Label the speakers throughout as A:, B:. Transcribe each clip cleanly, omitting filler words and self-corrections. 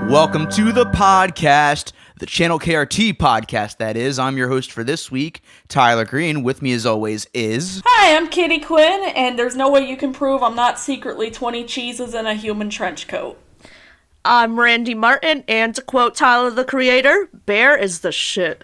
A: Welcome to the podcast, the Channel KRT podcast, that is. I'm your host for this week, Tyler Green. With me, as always, is...
B: Hi, I'm Kitty Quinn, and there's no way you can prove I'm not secretly 20 cheeses in a human trench coat.
C: I'm Randy Martin, and to quote Tyler, the Creator, Bear is the shit.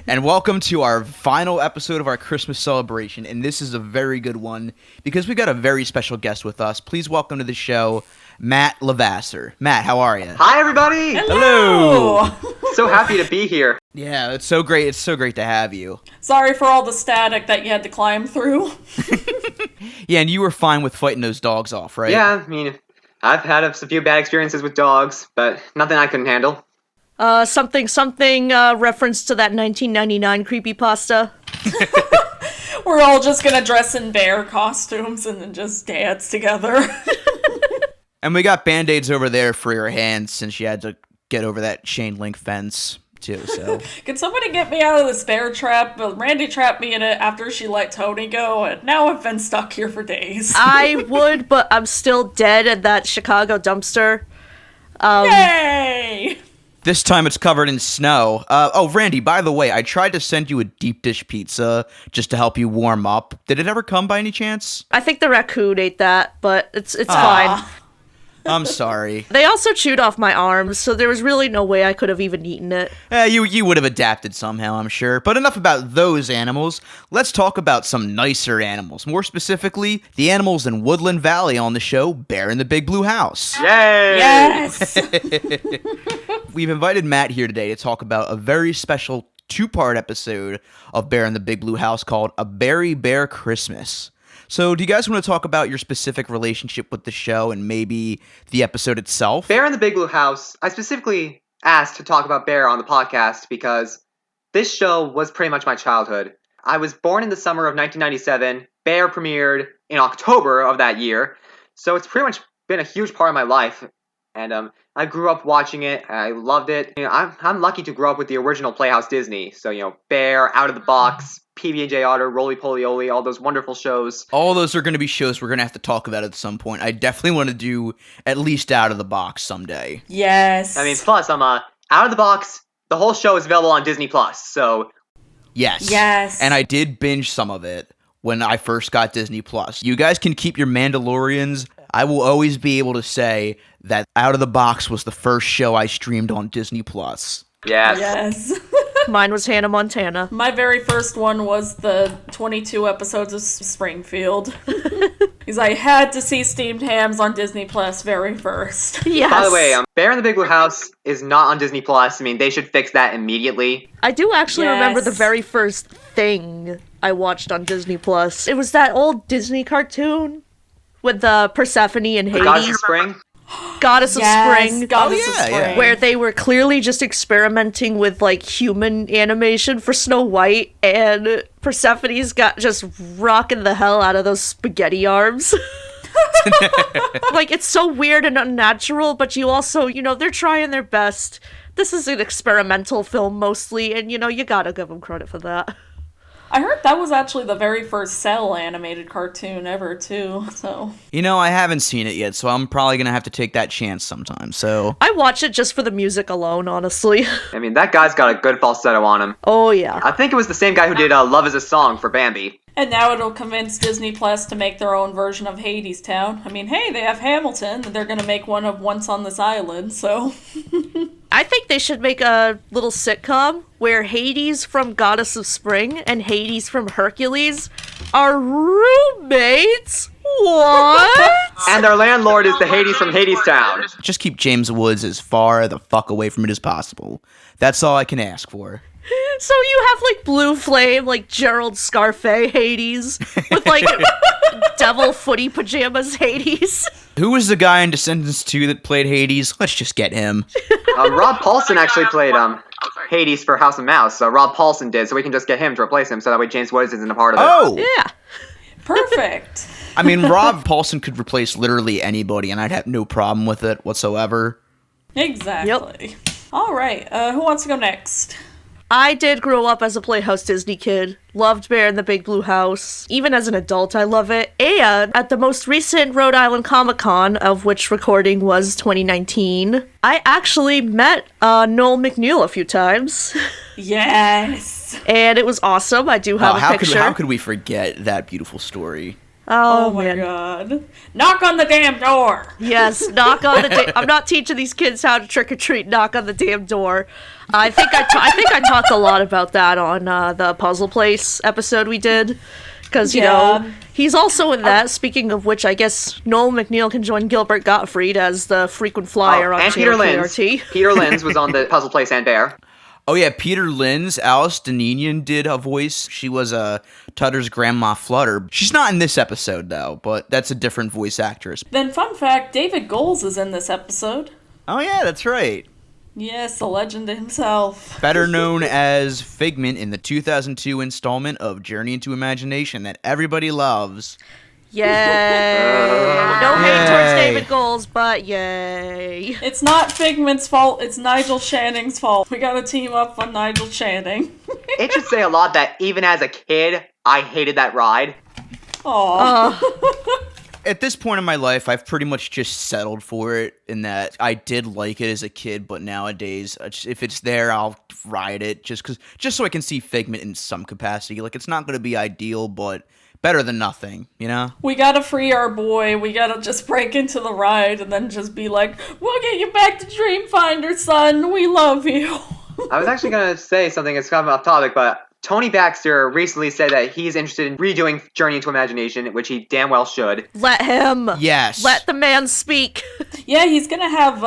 A: And welcome to our final episode of our Christmas celebration, and this is a very good one, because we got a very special guest with us. Please welcome to the show, Matt LeVasseur. Matt, how are you?
D: Hi, everybody!
B: Hello!
D: So happy to be here.
A: Yeah, it's so great. It's so great to have you.
B: Sorry for all the static that you had to climb through.
A: Yeah, and you were fine with fighting those dogs off, right?
D: Yeah, I mean, I've had a few bad experiences with dogs, but nothing I couldn't handle.
C: Something, reference to that 1999 creepypasta.
B: We're all just gonna dress in bear costumes and then just dance together.
A: And we got Band-Aids over there for your hands since you had to get over that chain link fence, too, so...
B: Can somebody get me out of this bear trap? Well, Randy trapped me in it after she let Tony go, and now I've been stuck here for days.
C: I would, but I'm still dead in that Chicago dumpster.
B: Yay!
A: This time it's covered in snow. Randy, by the way, I tried to send you a deep dish pizza just to help you warm up. Did it ever come by any chance?
C: I think the raccoon ate that, but it's fine.
A: I'm sorry.
C: They also chewed off my arms, so there was really no way I could have even eaten it.
A: You would have adapted somehow, I'm sure. But enough about those animals. Let's talk about some nicer animals. More specifically, the animals in Woodland Valley on the show Bear in the Big Blue House.
D: Yay!
B: Yes!
A: We've invited Matt here today to talk about a very special two-part episode of Bear in the Big Blue House called A Berry Bear Christmas. So, do you guys want to talk about your specific relationship with the show and maybe the episode itself?
D: Bear in the Big Blue House. I specifically asked to talk about Bear on the podcast because this show was pretty much my childhood. I was born in the summer of 1997. Bear premiered in October of that year. So it's pretty much been a huge part of my life. And I grew up watching it. I loved it. You know, I'm lucky to grow up with the original Playhouse Disney. So, you know, Bear, Out of the Box, PB&J Otter, Roly Poly Oly, all those wonderful shows.
A: All those are going to be shows we're going to have to talk about at some point. I definitely want to do at least Out of the Box someday.
B: Yes.
D: I mean, plus, Out of the Box, the whole show is available on Disney+. So,
A: Yes.
B: Yes.
A: And I did binge some of it when I first got Disney+. You guys can keep your Mandalorians. I will always be able to say that Out of the Box was the first show I streamed on Disney+.
D: yes.
B: Yes.
C: Mine was Hannah Montana.
B: My very first one was the 22 episodes of Springfield. Because I had to see Steamed Hams on Disney Plus very first.
C: Yes.
D: By the way, Bear in the Big Blue House is not on Disney+. I mean, they should fix that immediately.
C: I do actually remember the
B: Yes.
C: very first thing I watched on Disney+. It was that old Disney cartoon with Persephone and
D: The Goddess of
C: Hades.
D: Spring?
C: Goddess of
B: Yes,
C: Spring.
B: Goddess of
A: yeah,
B: Spring.
A: yeah.
C: Where they were clearly just experimenting with, like, human animation for Snow White, and Persephone's got just rocking the hell out of those spaghetti arms. Like, it's so weird and unnatural, but you also, you know, they're trying their best. This is an experimental film mostly, and, you know, you gotta give them credit for that.
B: I heard that was actually the very first cell animated cartoon ever, too, so...
A: You know, I haven't seen it yet, so I'm probably going to have to take that chance sometime, so...
C: I watch it just for the music alone, honestly.
D: I mean, that guy's got a good falsetto on him.
C: Oh, yeah.
D: I think it was the same guy who did Love is a Song for Bambi.
B: And now it'll convince Disney Plus to make their own version of Hades Town. I mean, hey, they have Hamilton, and they're gonna make one of Once on This Island, so...
C: I think they should make a little sitcom where Hades from Goddess of Spring and Hades from Hercules are roommates. What?
D: And their landlord is the Hades from Hades Town.
A: Just keep James Woods as far the fuck away from it as possible. That's all I can ask for.
C: So you have, like, Blue Flame, like Gerald Scarfe Hades, with, like, devil footy pajamas Hades.
A: Who was the guy in Descendants 2 that played Hades? Let's just get him.
D: Rob Paulson actually played Hades for House of Mouse. Rob Paulson did, so we can just get him to replace him, so that way James Woods isn't a part of it.
A: Oh!
C: Yeah.
B: Perfect.
A: I mean, Rob Paulson could replace literally anybody, and I'd have no problem with it whatsoever.
B: Exactly. All right, who wants to go next?
C: I did grow up as a Playhouse Disney kid. Loved Bear in the Big Blue House. Even as an adult, I love it. And at the most recent Rhode Island Comic Con, of which recording was 2019, I actually met Noel MacNeal a few times.
B: Yes.
C: And it was awesome. I do have a picture.
A: How could we forget that beautiful story?
C: Oh
B: my
C: man.
B: god. Knock on the damn door.
C: Yes, knock on the I'm not teaching these kids how to trick or treat. Knock on the damn door. I think I talked a lot about that on the Puzzle Place episode we did. Because, you know, he's also in that. Speaking of which, I guess Noel MacNeal can join Gilbert Gottfried as the frequent flyer on
D: and Peter
C: KRT.
D: Linz. Peter Linz was on the Puzzle Place and Bear.
A: Oh yeah, Peter Linz, Alice Daninian did a voice. She was Tutter's Grandma Flutter. She's not in this episode though, but that's a different voice actress.
B: Then fun fact, David Goles is in this episode.
A: Oh yeah, that's right.
B: Yes, the legend himself.
A: Better known as Figment in the 2002 installment of Journey into Imagination that everybody loves.
C: Yay! No hate towards David Goles, but yay.
B: It's not Figment's fault, it's Nigel Channing's fault. We gotta team up on Nigel Channing.
D: It should say a lot that even as a kid, I hated that ride.
B: Aww.
A: At this point in my life, I've pretty much just settled for it in that I did like it as a kid, but nowadays, if it's there, I'll ride it just so I can see Figment in some capacity. Like, it's not going to be ideal, but better than nothing, you know?
B: We gotta free our boy. We gotta just break into the ride and then just be like, we'll get you back to Dreamfinder, son. We love you.
D: I was actually going to say something that's kind of off topic, but Tony Baxter recently said that he's interested in redoing Journey into Imagination, which he damn well should.
C: Let him.
A: Yes.
C: Let the man speak.
B: Yeah, he's gonna have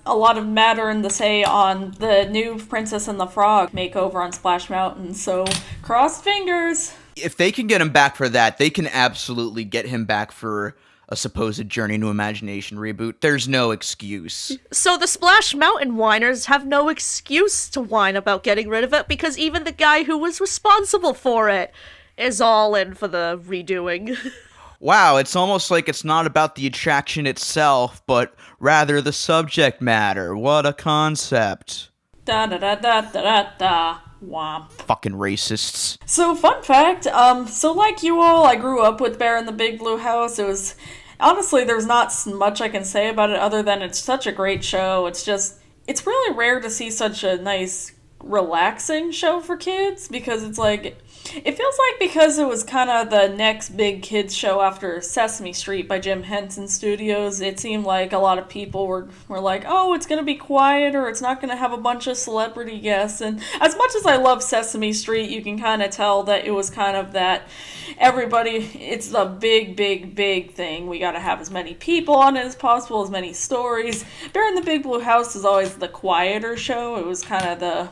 B: a lot of matter in the say on the new Princess and the Frog makeover on Splash Mountain, so cross fingers.
A: If they can get him back for that, they can absolutely get him back for a supposed Journey into Imagination reboot. There's no excuse.
C: So the Splash Mountain whiners have no excuse to whine about getting rid of it because even the guy who was responsible for it is all in for the redoing.
A: Wow, it's almost like it's not about the attraction itself, but rather the subject matter. What a concept.
B: Da da da da da da da. Womp.
A: Fucking racists.
B: So, fun fact, so like you all, I grew up with Bear in the Big Blue House. It was, honestly, there's not much I can say about it other than it's such a great show. It's really rare to see such a nice, relaxing show for kids because it's like, it feels like because it was kind of the next big kids show after Sesame Street by Jim Henson Studios, it seemed like a lot of people were like, oh, it's going to be quiet or it's not going to have a bunch of celebrity guests. And as much as I love Sesame Street, you can kind of tell that it was kind of that everybody, it's a big, big, big thing. We got to have as many people on it as possible, as many stories. Bear in the Big Blue House is always the quieter show. It was kind of the...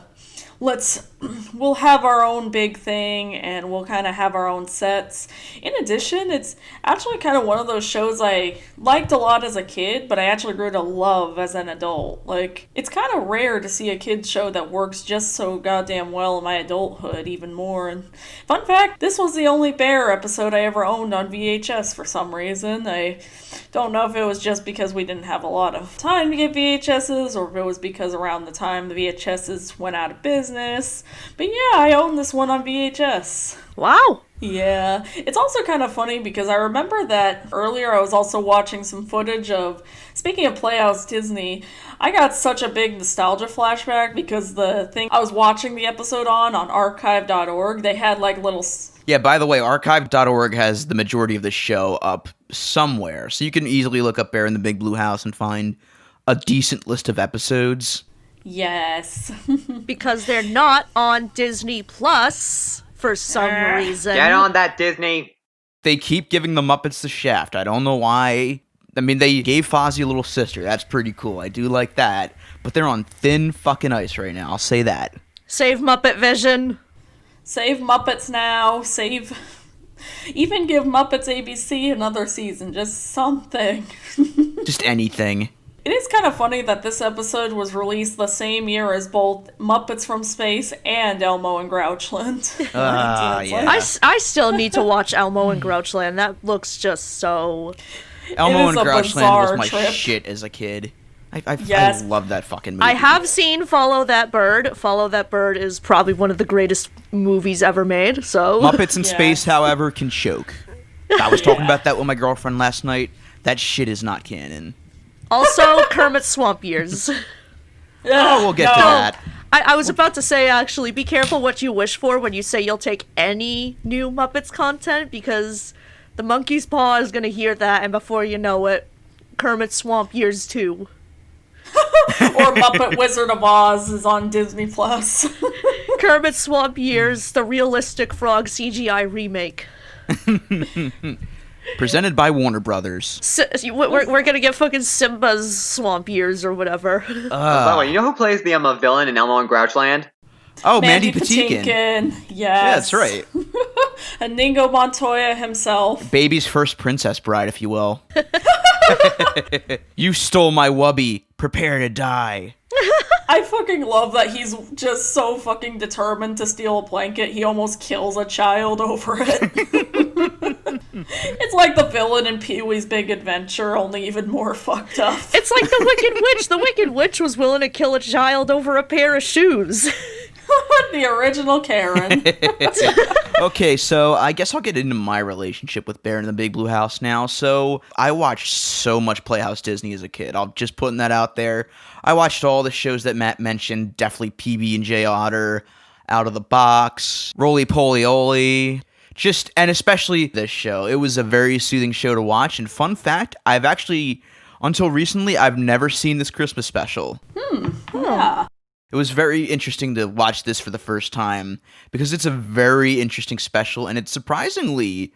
B: we'll have our own big thing and we'll kind of have our own sets. In addition, it's actually kind of one of those shows I liked a lot as a kid, but I actually grew to love as an adult. Like, it's kind of rare to see a kid's show that works just so goddamn well in my adulthood even more. And fun fact, this was the only Bear episode I ever owned on VHS for some reason. I don't know if it was just because we didn't have a lot of time to get VHSs or if it was because around the time the VHSs went out of business. But yeah, I own this one on VHS.
C: Wow.
B: Yeah. It's also kind of funny because I remember that earlier I was also watching some footage of, speaking of Playhouse Disney, I got such a big nostalgia flashback because the thing I was watching the episode on archive.org, they had like little...
A: Yeah, by the way, archive.org has the majority of the show up somewhere, so you can easily look up Bear in the Big Blue House and find a decent list of episodes.
B: Yes.
C: Because they're not on Disney Plus for some reason.
D: Get on that, Disney.
A: They keep giving the Muppets the shaft. I don't know why. I mean, they gave Fozzie a little sister. That's pretty cool. I do like that. But they're on thin fucking ice right now. I'll say that.
C: Save Muppet Vision.
B: Save Muppets now. Save... Even give Muppets ABC another season. Just something.
A: Just anything.
B: It is kind of funny that this episode was released the same year as both Muppets from Space and Elmo and Grouchland.
A: Yeah.
C: I still need to watch Elmo and Grouchland. That looks just so...
A: Elmo and
B: a
A: Grouchland was
B: bizarre
A: my
B: trip.
A: shit as a kid.
B: Yes.
A: I love that fucking movie.
C: I have seen Follow That Bird. Follow That Bird is probably one of the greatest movies ever made, so...
A: Muppets in
B: Yeah.
A: Space, however, can choke. I was talking about that with my girlfriend last night. That shit is not canon.
C: Also, Kermit Swamp Years.
A: Oh, we'll get to that.
C: I was about to say, actually, be careful what you wish for when you say you'll take any new Muppets content, because the Monkey's Paw is going to hear that, and before you know it, Kermit Swamp Years 2.
B: Or Muppet Wizard of Oz is on Disney Plus.
C: Kermit Swamp Years, the realistic frog CGI remake.
A: Presented by Warner Brothers.
C: We're gonna get fucking Simba's Swamp Years or whatever.
D: By the way, you know who plays the villain in Elmo and Grouchland?
A: Oh, Mandy Patinkin.
B: Yes.
A: Yeah, that's right.
B: Inigo Montoya himself.
A: Baby's first princess bride, if you will. You stole my wubby. Prepare to die.
B: I fucking love that he's just so fucking determined to steal a blanket, he almost kills a child over it. It's like the villain in Pee-wee's Big Adventure, only even more fucked up.
C: It's like the Wicked Witch. The Wicked Witch was willing to kill a child over a pair of shoes.
B: The original Karen.
A: Okay, so I guess I'll get into my relationship with Bear in the Big Blue House now. So I watched so much Playhouse Disney as a kid. I'm just putting that out there. I watched all the shows that Matt mentioned, definitely PB&J Otter, Out of the Box, Roly Poly Oly, and especially this show. It was a very soothing show to watch. And fun fact, I've actually, until recently, I've never seen this Christmas special.
B: Yeah.
A: It was very interesting to watch this for the first time because it's a very interesting special and it's surprisingly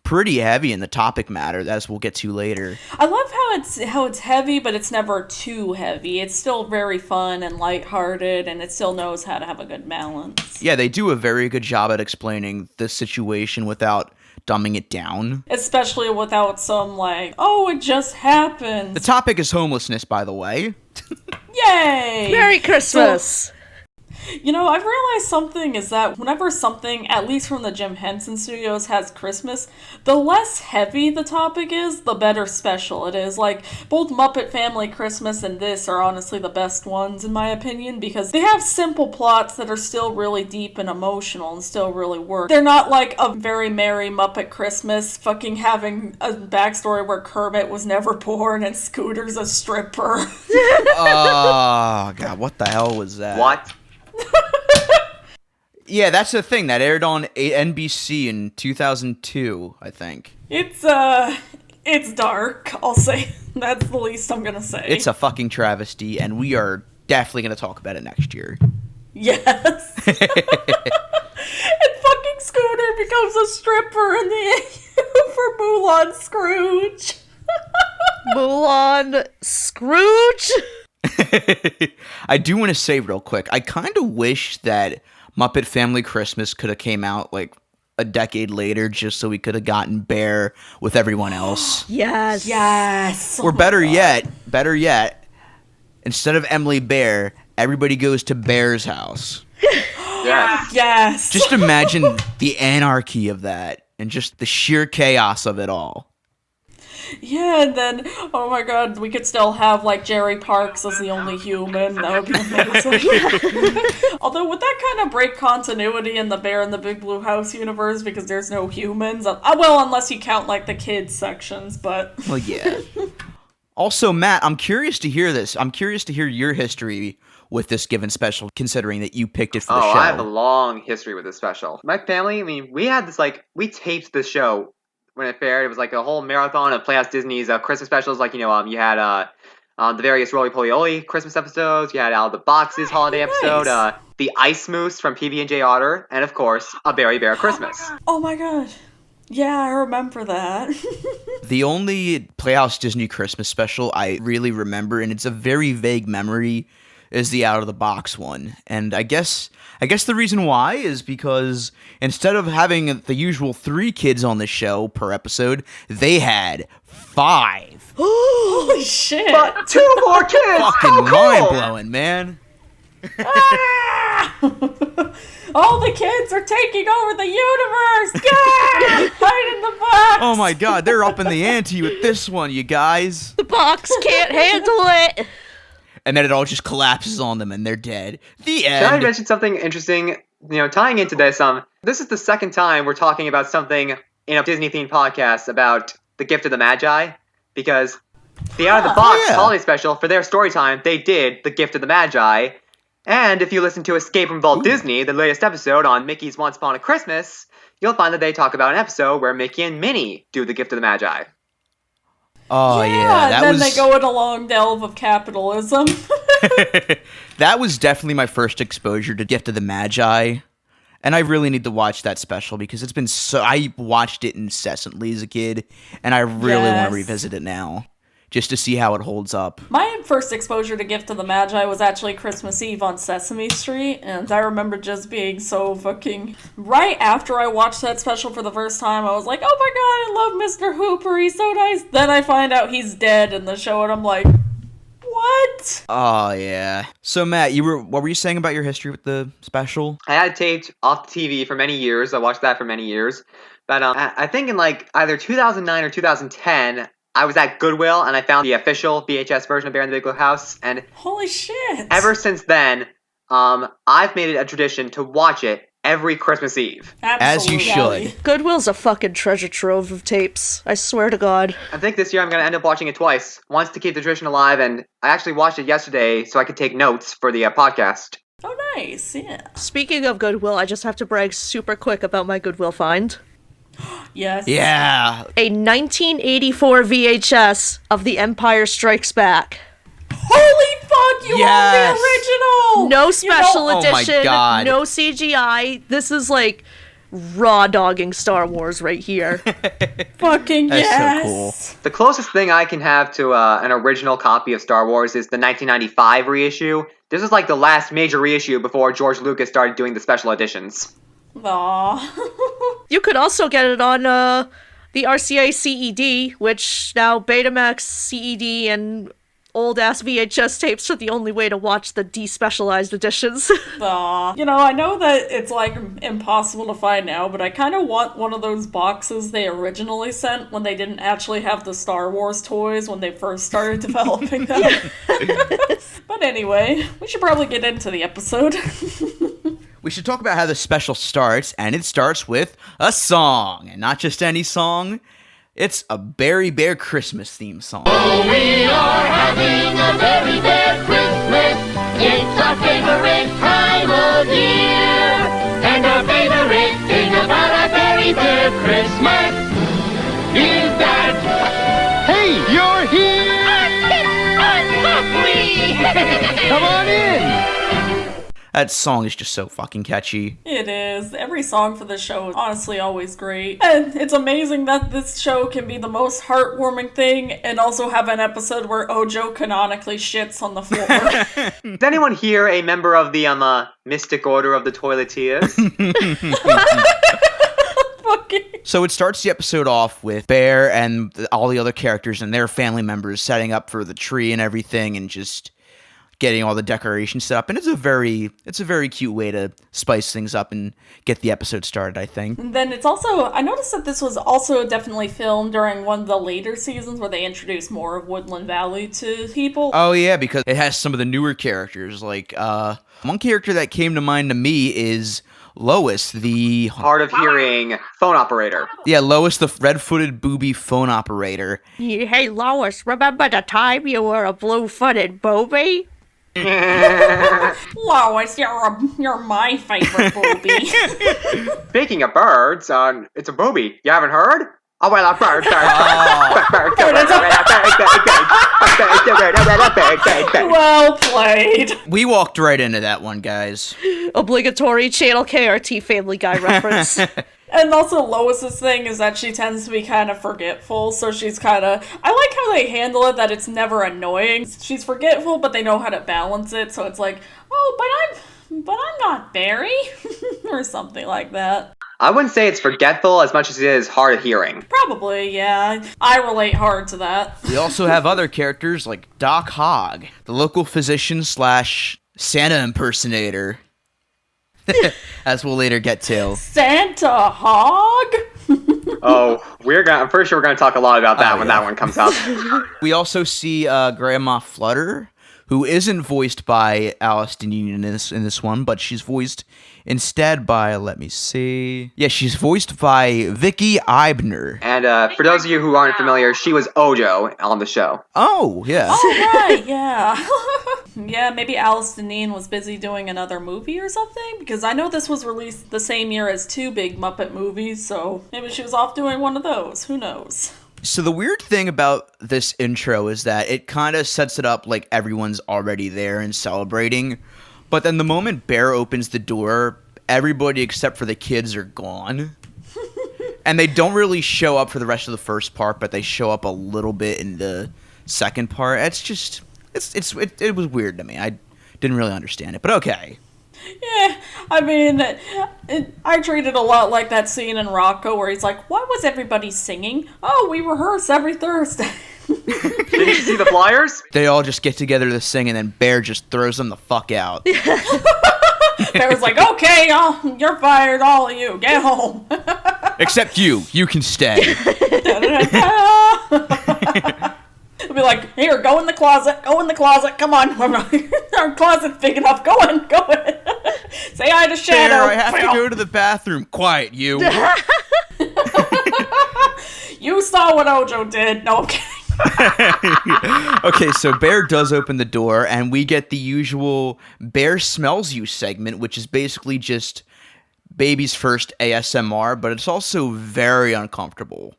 A: pretty heavy in the topic matter, as we'll get to later.
B: I love how it's heavy, but it's never too heavy. It's still very fun and lighthearted, and it still knows how to have a good balance.
A: Yeah, they do a very good job at explaining the situation without dumbing it down.
B: Especially without some, like, oh, it just happened.
A: The topic is homelessness, by the way.
B: Yay!
C: Merry Christmas!
B: You know, I've realized something is that whenever something, at least from the Jim Henson Studios, has Christmas, the less heavy the topic is, the better special it is. Like, both Muppet Family Christmas and this are honestly the best ones, in my opinion, because they have simple plots that are still really deep and emotional and still really work. They're not like a very merry Muppet Christmas, fucking having a backstory where Kermit was never born and Scooter's a stripper.
A: Oh, God, what the hell was that?
D: What?
A: Yeah, that's the thing. That aired on NBC in 2002, I think.
B: It's dark, I'll say. That's the least I'm gonna say.
A: It's a fucking travesty, and we are definitely going to talk about it next year.
B: Yes. And fucking Scooter becomes a stripper in the AU for Mulan Scrooge.
C: Mulan Scrooge?
A: I do want to say real quick, I kind of wish that Muppet Family Christmas could have came out like a decade later just so we could have gotten Bear with everyone else.
C: Yes.
B: Yes.
A: Or better yet, instead of Emily Bear, everybody goes to Bear's house.
D: Yes.
B: Yes.
A: Just imagine the anarchy of that and just the sheer chaos of it all.
B: Yeah, and then, oh my god, we could still have, like, Jerry Parks as the only human. That would be amazing. Although, would that kind of break continuity in the Bear in the Big Blue House universe because there's no humans? Well, unless you count, like, the kids sections, but...
A: Well, yeah. Also, Matt, I'm curious to hear this. I'm curious to hear your history with this given special, considering that you picked it for the show.
D: I have a long history with this special. My family, I mean, we had this, like, we taped this show when it aired. It was like a whole marathon of Playhouse Disney's Christmas specials. Like, you know, you had the various Roly Poly Oly Christmas episodes. You had Out of the Box's holiday episode.
B: Nice.
D: The Ice Moose from PB&J Otter. And, of course, A Very Bear Christmas.
B: Oh my god. Yeah, I remember that.
A: The only Playhouse Disney Christmas special I really remember, and it's a very vague memory, is the Out of the Box one. And I guess the reason why is because instead of having the usual 3 kids on the show per episode, they had 5.
B: Holy shit.
D: But 2 more kids!
A: Fucking
D: How cool!
A: mind-blowing, man.
B: All the kids are taking over the universe! Yeah! Hide in the box!
A: Oh my god, they're up in the ante with this one, you guys.
C: The box can't handle it!
A: and then it all just collapses on them and they're dead. The end.
D: Can I mention something interesting? Tying into this, this is the second time we're talking about something in a Disney-themed podcast about the Gift of the Magi, because the Out of the Box holiday special, for their story time, they did the Gift of the Magi. And if you listen to Escape from Walt Disney, the latest episode on Mickey's Once Upon a Christmas, you'll find that they talk about an episode where Mickey and Minnie do the Gift of the Magi.
A: Oh, yeah.
B: Then they go in a long delve of capitalism.
A: That was definitely my first exposure to Gift of the Magi. And I really need to watch that special because it's been I watched it incessantly as a kid, and I really want to revisit it now, just to see how it holds up.
B: My first exposure to Gift of the Magi was actually Christmas Eve on Sesame Street, and I remember just being so fucking... Right after I watched that special for the first time, I was like, oh my god, I love Mr. Hooper, he's so nice. Then I find out he's dead in the show, and I'm like, what?
A: Oh, yeah. So, Matt, what were you saying about your history with the special?
D: I had taped off the TV for many years. I watched that for many years. But I think in either 2009 or 2010... I was at Goodwill, and I found the official VHS version of Bear in the Big Blue House, and
B: holy shit!
D: Ever since then, I've made it a tradition to watch it every Christmas Eve.
A: Absolutely. As you should.
C: Goodwill's a fucking treasure trove of tapes. I swear to God.
D: I think this year I'm going to end up watching it twice. Once to keep the tradition alive, and I actually watched it yesterday so I could take notes for the podcast.
B: Oh, nice, yeah.
C: Speaking of Goodwill, I just have to brag super quick about my Goodwill find.
B: Yes.
A: Yeah.
C: A 1984 VHS of The Empire Strikes Back.
B: Holy fuck, you own the original!
C: No special edition,
A: oh my God.
C: No CGI. This is like raw dogging Star Wars right here.
B: Fucking
A: That's
B: yes!
A: so cool.
D: The closest thing I can have to an original copy of Star Wars is the 1995 reissue. This is like the last major reissue before George Lucas started doing the special editions.
B: Aww.
C: You could also get it on the RCA CED, which now Betamax, CED, and old-ass VHS tapes are the only way to watch the despecialized editions.
B: Aww. I know that it's like impossible to find now, but I kind of want one of those boxes they originally sent when they didn't actually have the Star Wars toys when they first started developing them. But anyway, we should probably get into the episode.
A: We should talk about how the special starts, and it starts with a song. And not just any song, it's a Berry Bear Christmas theme song.
E: Oh, we are having a Berry Bear Christmas. It's our favorite time of year. And our favorite thing about our Berry Bear Christmas is that...
F: Hey, you're here! Come on in!
A: That song is just so fucking catchy.
B: It is. Every song for this show is honestly always great. And it's amazing that this show can be the most heartwarming thing and also have an episode where Ojo canonically shits on the floor.
D: Is anyone here a member of the Mystic Order of the Toileteers?
A: So it starts the episode off with Bear and all the other characters and their family members setting up for the tree and everything and just getting all the decorations set up, and it's a very cute way to spice things up and get the episode started, I think.
B: And then it's also, I noticed that this was also definitely filmed during one of the later seasons where they introduced more of Woodland Valley to people.
A: Oh yeah, because it has some of the newer characters, like one character that came to mind to me is Lois, the
D: hard of hearing phone operator.
A: Yeah, Lois, the red-footed booby phone operator.
C: Hey Lois, remember the time you were a blue-footed booby?
B: Lois, you're my favorite booby.
D: Speaking of birds, it's a booby. You haven't heard? Oh, well, a bird.
B: Well played.
A: We walked right into that one, guys.
C: Obligatory channel KRT Family Guy reference.
B: And also Lois's thing is that she tends to be kind of forgetful, so she's kind of... I like how they handle it, that it's never annoying. She's forgetful, but they know how to balance it, so it's like, oh, but I'm not Barry, or something like that.
D: I wouldn't say it's forgetful as much as it is hard of hearing.
B: Probably, yeah. I relate hard to that.
A: We also have other characters like Doc Hogg, the local physician / Santa impersonator. As we'll later get to.
B: Santa Hogg?
D: Oh, I'm pretty sure we're gonna talk a lot about that when that one comes up.
A: We also see Grandma Flutter, who isn't voiced by Alice Deneen in this one, but she's voiced instead by, let me see. Yeah, she's voiced by Vicky Eibner.
D: And for those of you who aren't familiar, she was Ojo on the show.
A: Oh, yeah.
B: Oh, right, yeah. Yeah, maybe Alice Deneen was busy doing another movie or something, because I know this was released the same year as two big Muppet movies, so maybe she was off doing one of those. Who knows?
A: So the weird thing about this intro is that it kind of sets it up like everyone's already there and celebrating, but then the moment Bear opens the door, everybody except for the kids are gone. And they don't really show up for the rest of the first part, but they show up a little bit in the second part. It's just, it was weird to me. I didn't really understand it, but okay.
B: Yeah, I mean, I treat it a lot like that scene in Rocco where he's like, why was everybody singing? Oh, we rehearse every Thursday.
D: Didn't you see the flyers?
A: They all just get together to sing, and then Bear just throws them the fuck out.
B: Bear's like, okay, you're fired, all of you, get home.
A: Except you can stay.
B: I'll be like, here, go in the closet, come on. Our closet's big enough, go in. Say hi to Shadow.
A: Bear, I have to go to the bathroom. Quiet, you.
B: You saw what Ojo did. No, I'm kidding.
A: Okay, so Bear does open the door, and we get the usual Bear Smells You segment, which is basically just baby's first ASMR, but it's also very uncomfortable.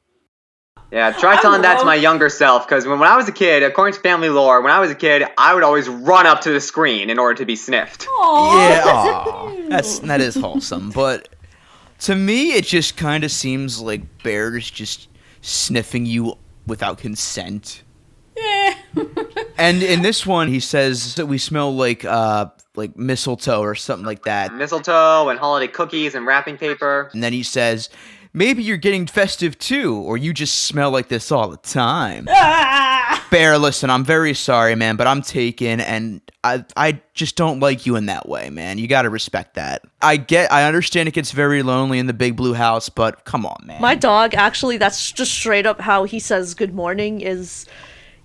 D: Yeah, try telling that to my younger self, because when I was a kid, according to family lore, when I was a kid, I would always run up to the screen in order to be sniffed.
A: Yeah, that is wholesome, but to me, it just kind of seems like Bear's just sniffing you without consent.
B: Yeah.
A: And in this one, he says that we smell like mistletoe or something like that.
D: Mistletoe and holiday cookies and wrapping paper.
A: And then he says, maybe you're getting festive too, or you just smell like this all the time. Bear, listen, I'm very sorry, man, but I'm taken, and I just don't like you in that way, man. You gotta respect that. I understand it gets very lonely in the big blue house, but come on, man.
C: My dog, actually, that's just straight up how he says good morning is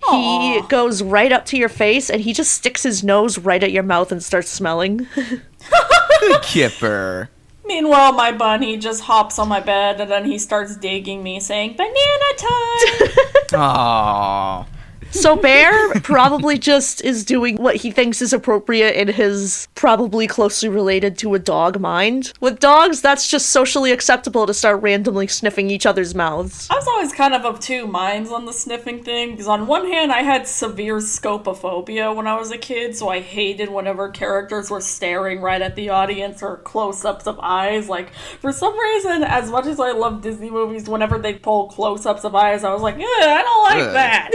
C: he goes right up to your face and he just sticks his nose right at your mouth and starts smelling.
A: Good Kipper.
B: Meanwhile, my bunny just hops on my bed and then he starts digging me, saying, banana time!
A: Aww.
C: So Bear probably just is doing what he thinks is appropriate in his probably closely related to a dog mind. With dogs, that's just socially acceptable to start randomly sniffing each other's mouths.
B: I was always kind of two minds on the sniffing thing, because on one hand, I had severe scopophobia when I was a kid, so I hated whenever characters were staring right at the audience or close-ups of eyes. Like, for some reason, as much as I love Disney movies, whenever they pull close-ups of eyes, I was like, I don't like that.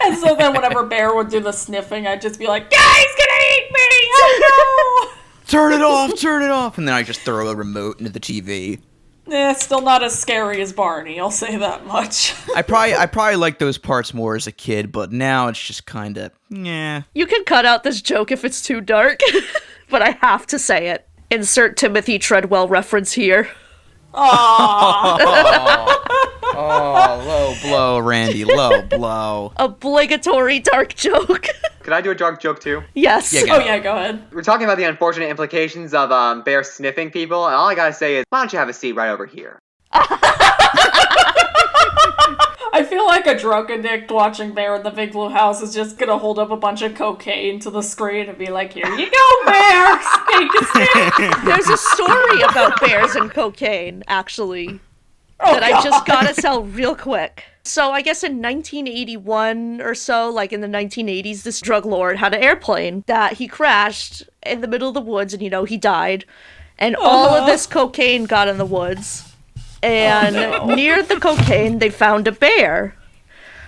B: And so then whenever Bear would do the sniffing, I'd just be like, yeah, he's gonna eat me! Oh no!
A: Turn it off! And then I just throw a remote into the TV.
B: It's still not as scary as Barney, I'll say that much.
A: I probably liked those parts more as a kid, but now it's just kind of, yeah.
C: You can cut out this joke if it's too dark, but I have to say it. Insert Timothy Treadwell reference here.
A: Oh, low blow, Randy, low blow.
C: Obligatory dark joke.
D: Could I do a dark joke too?
C: Yes.
A: Yeah,
B: Oh yeah, go ahead.
D: We're talking about the unfortunate implications of Bear sniffing people, and all I gotta say is, why don't you have a seat right over here?
B: I feel like a drug addict watching Bear in the Big Blue House is just gonna hold up a bunch of cocaine to the screen and be like, here you go, Bear! Take a sniff!
C: There's a story about bears and cocaine, actually, that I just gotta tell real quick. So I guess in 1981 or so, like in the 1980s, this drug lord had an airplane that he crashed in the middle of the woods and, he died. And all of this cocaine got in the woods. And near the cocaine, they found a bear.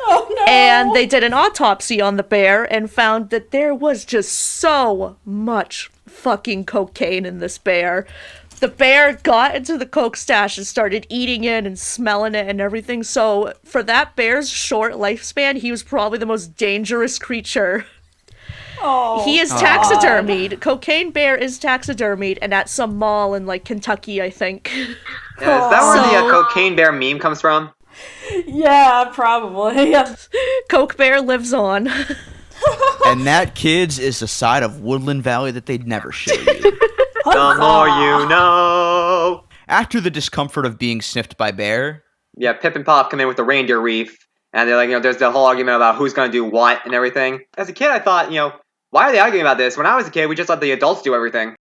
B: Oh no!
C: And they did an autopsy on the bear and found that there was just so much fucking cocaine in this bear. The bear got into the coke stash and started eating it and smelling it and everything. So for that bear's short lifespan, he was probably the most dangerous creature.
B: Oh,
C: He is taxidermied. Cocaine Bear is taxidermied and at some mall in like Kentucky, I think.
D: Yeah, is that where the Cocaine Bear meme comes from?
B: yeah, probably.
C: Coke Bear lives on.
A: And that, kids, is a side of Woodland Valley that they'd never show you.
D: The more you know.
A: After the discomfort of being sniffed by Bear,
D: Yeah, Pip and Pop come in with the reindeer reef, and they're like, there's the whole argument about who's going to do what and everything. As a kid, I thought, why are they arguing about this? When I was a kid, we just let the adults do everything.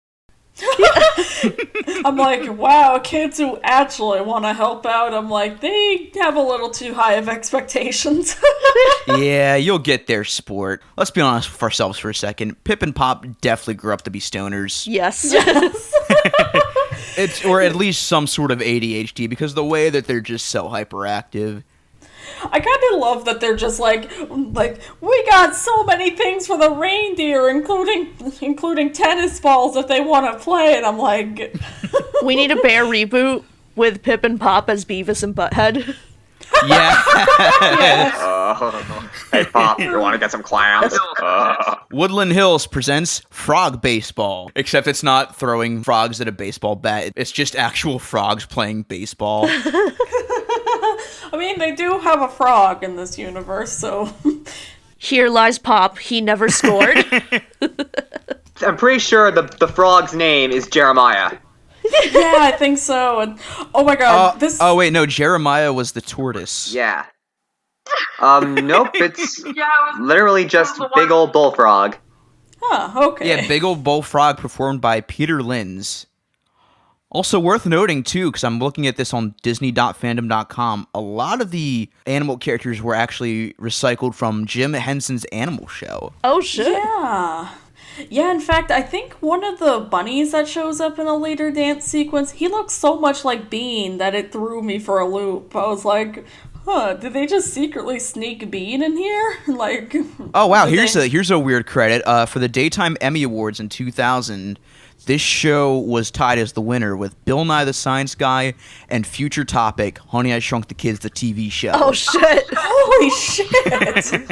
B: I'm like, wow, kids who actually want to help out, I'm like, they have a little too high of expectations.
A: yeah, you'll get their sport. Let's be honest with ourselves for a second. Pip and Pop definitely grew up to be stoners.
C: Yes.
A: Or at least some sort of ADHD, because the way that they're just so hyperactive.
B: I kind of love that they're just like, we got so many things for the reindeer, including tennis balls if they want to play. And I'm like,
C: We need a Bear reboot with Pip and Pop as Beavis and Butthead.
A: Yeah.
D: Hey, Pop, you want to get some clowns?
A: Woodland Hills presents Frog Baseball. Except it's not throwing frogs at a baseball bat. It's just actual frogs playing baseball.
B: I mean, they do have a frog in this universe, so.
C: Here lies Pop. He never scored.
D: I'm pretty sure the frog's name is Jeremiah.
B: Yeah, I think so. And, oh my god, this.
A: Oh, wait, no, Jeremiah was the tortoise.
D: Yeah. Nope, it's literally just big old bullfrog.
B: Huh, okay.
A: Yeah, Big Old Bullfrog performed by Peter Linz. Also worth noting, too, because I'm looking at this on Disney.fandom.com, a lot of the animal characters were actually recycled from Jim Henson's Animal Show.
C: Oh, shit.
B: Yeah. Yeah, in fact, I think one of the bunnies that shows up in a later dance sequence, he looks so much like Bean that it threw me for a loop. I was like, did they just secretly sneak Bean in here? Like,
A: oh, wow, here's a weird credit. For the Daytime Emmy Awards in 2000, this show was tied as the winner with Bill Nye the Science Guy and future topic, Honey, I Shrunk the Kids, the TV show.
C: Oh, shit.
B: Holy shit!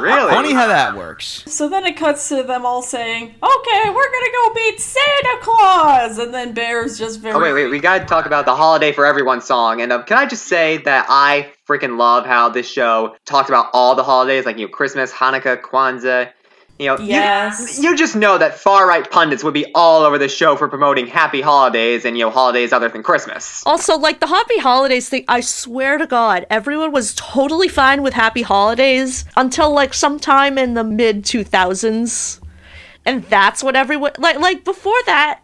D: Really?
A: Funny how that works.
B: So then it cuts to them all saying, okay, we're gonna go beat Santa Claus! And then Bear's just very...
D: Oh, wait, we gotta talk about the Holiday for Everyone song. And can I just say that I freaking love how this show talked about all the holidays, like, Christmas, Hanukkah, Kwanzaa.
B: Yes.
D: You just know that far-right pundits would be all over the show for promoting happy holidays and, holidays other than Christmas.
C: Also, like, the Happy Holidays thing, I swear to God, everyone was totally fine with Happy Holidays until, like, sometime in the mid-2000s. And that's what everyone... Like, before that,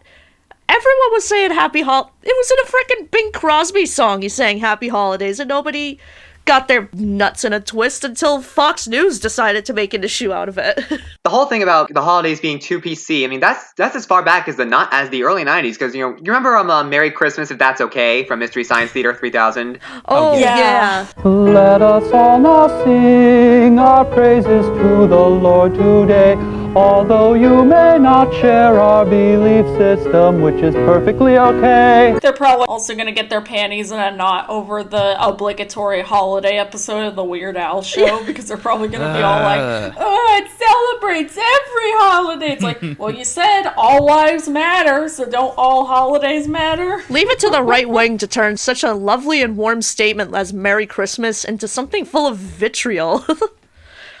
C: everyone was saying Happy Holidays. It was in a frickin' Bing Crosby song he sang Happy Holidays, and nobody got their nuts in a twist until Fox News decided to make an issue out of it.
D: The whole thing about the holidays being too PC, I mean, that's as far back as the early 90s, because, you remember Merry Christmas If That's Okay from Mystery Science Theater 3000?
C: Oh, yeah.
G: Let us all now sing our praises to the Lord today. Although you may not share our belief system, which is perfectly okay.
B: They're probably also gonna get their panties in a knot over the obligatory holiday episode of the Weird Al show, because they're probably gonna be all like, oh, it celebrates every holiday. It's like, well, you said all lives matter, so don't all holidays matter?
C: Leave it to the right wing to turn such a lovely and warm statement as Merry Christmas into something full of vitriol.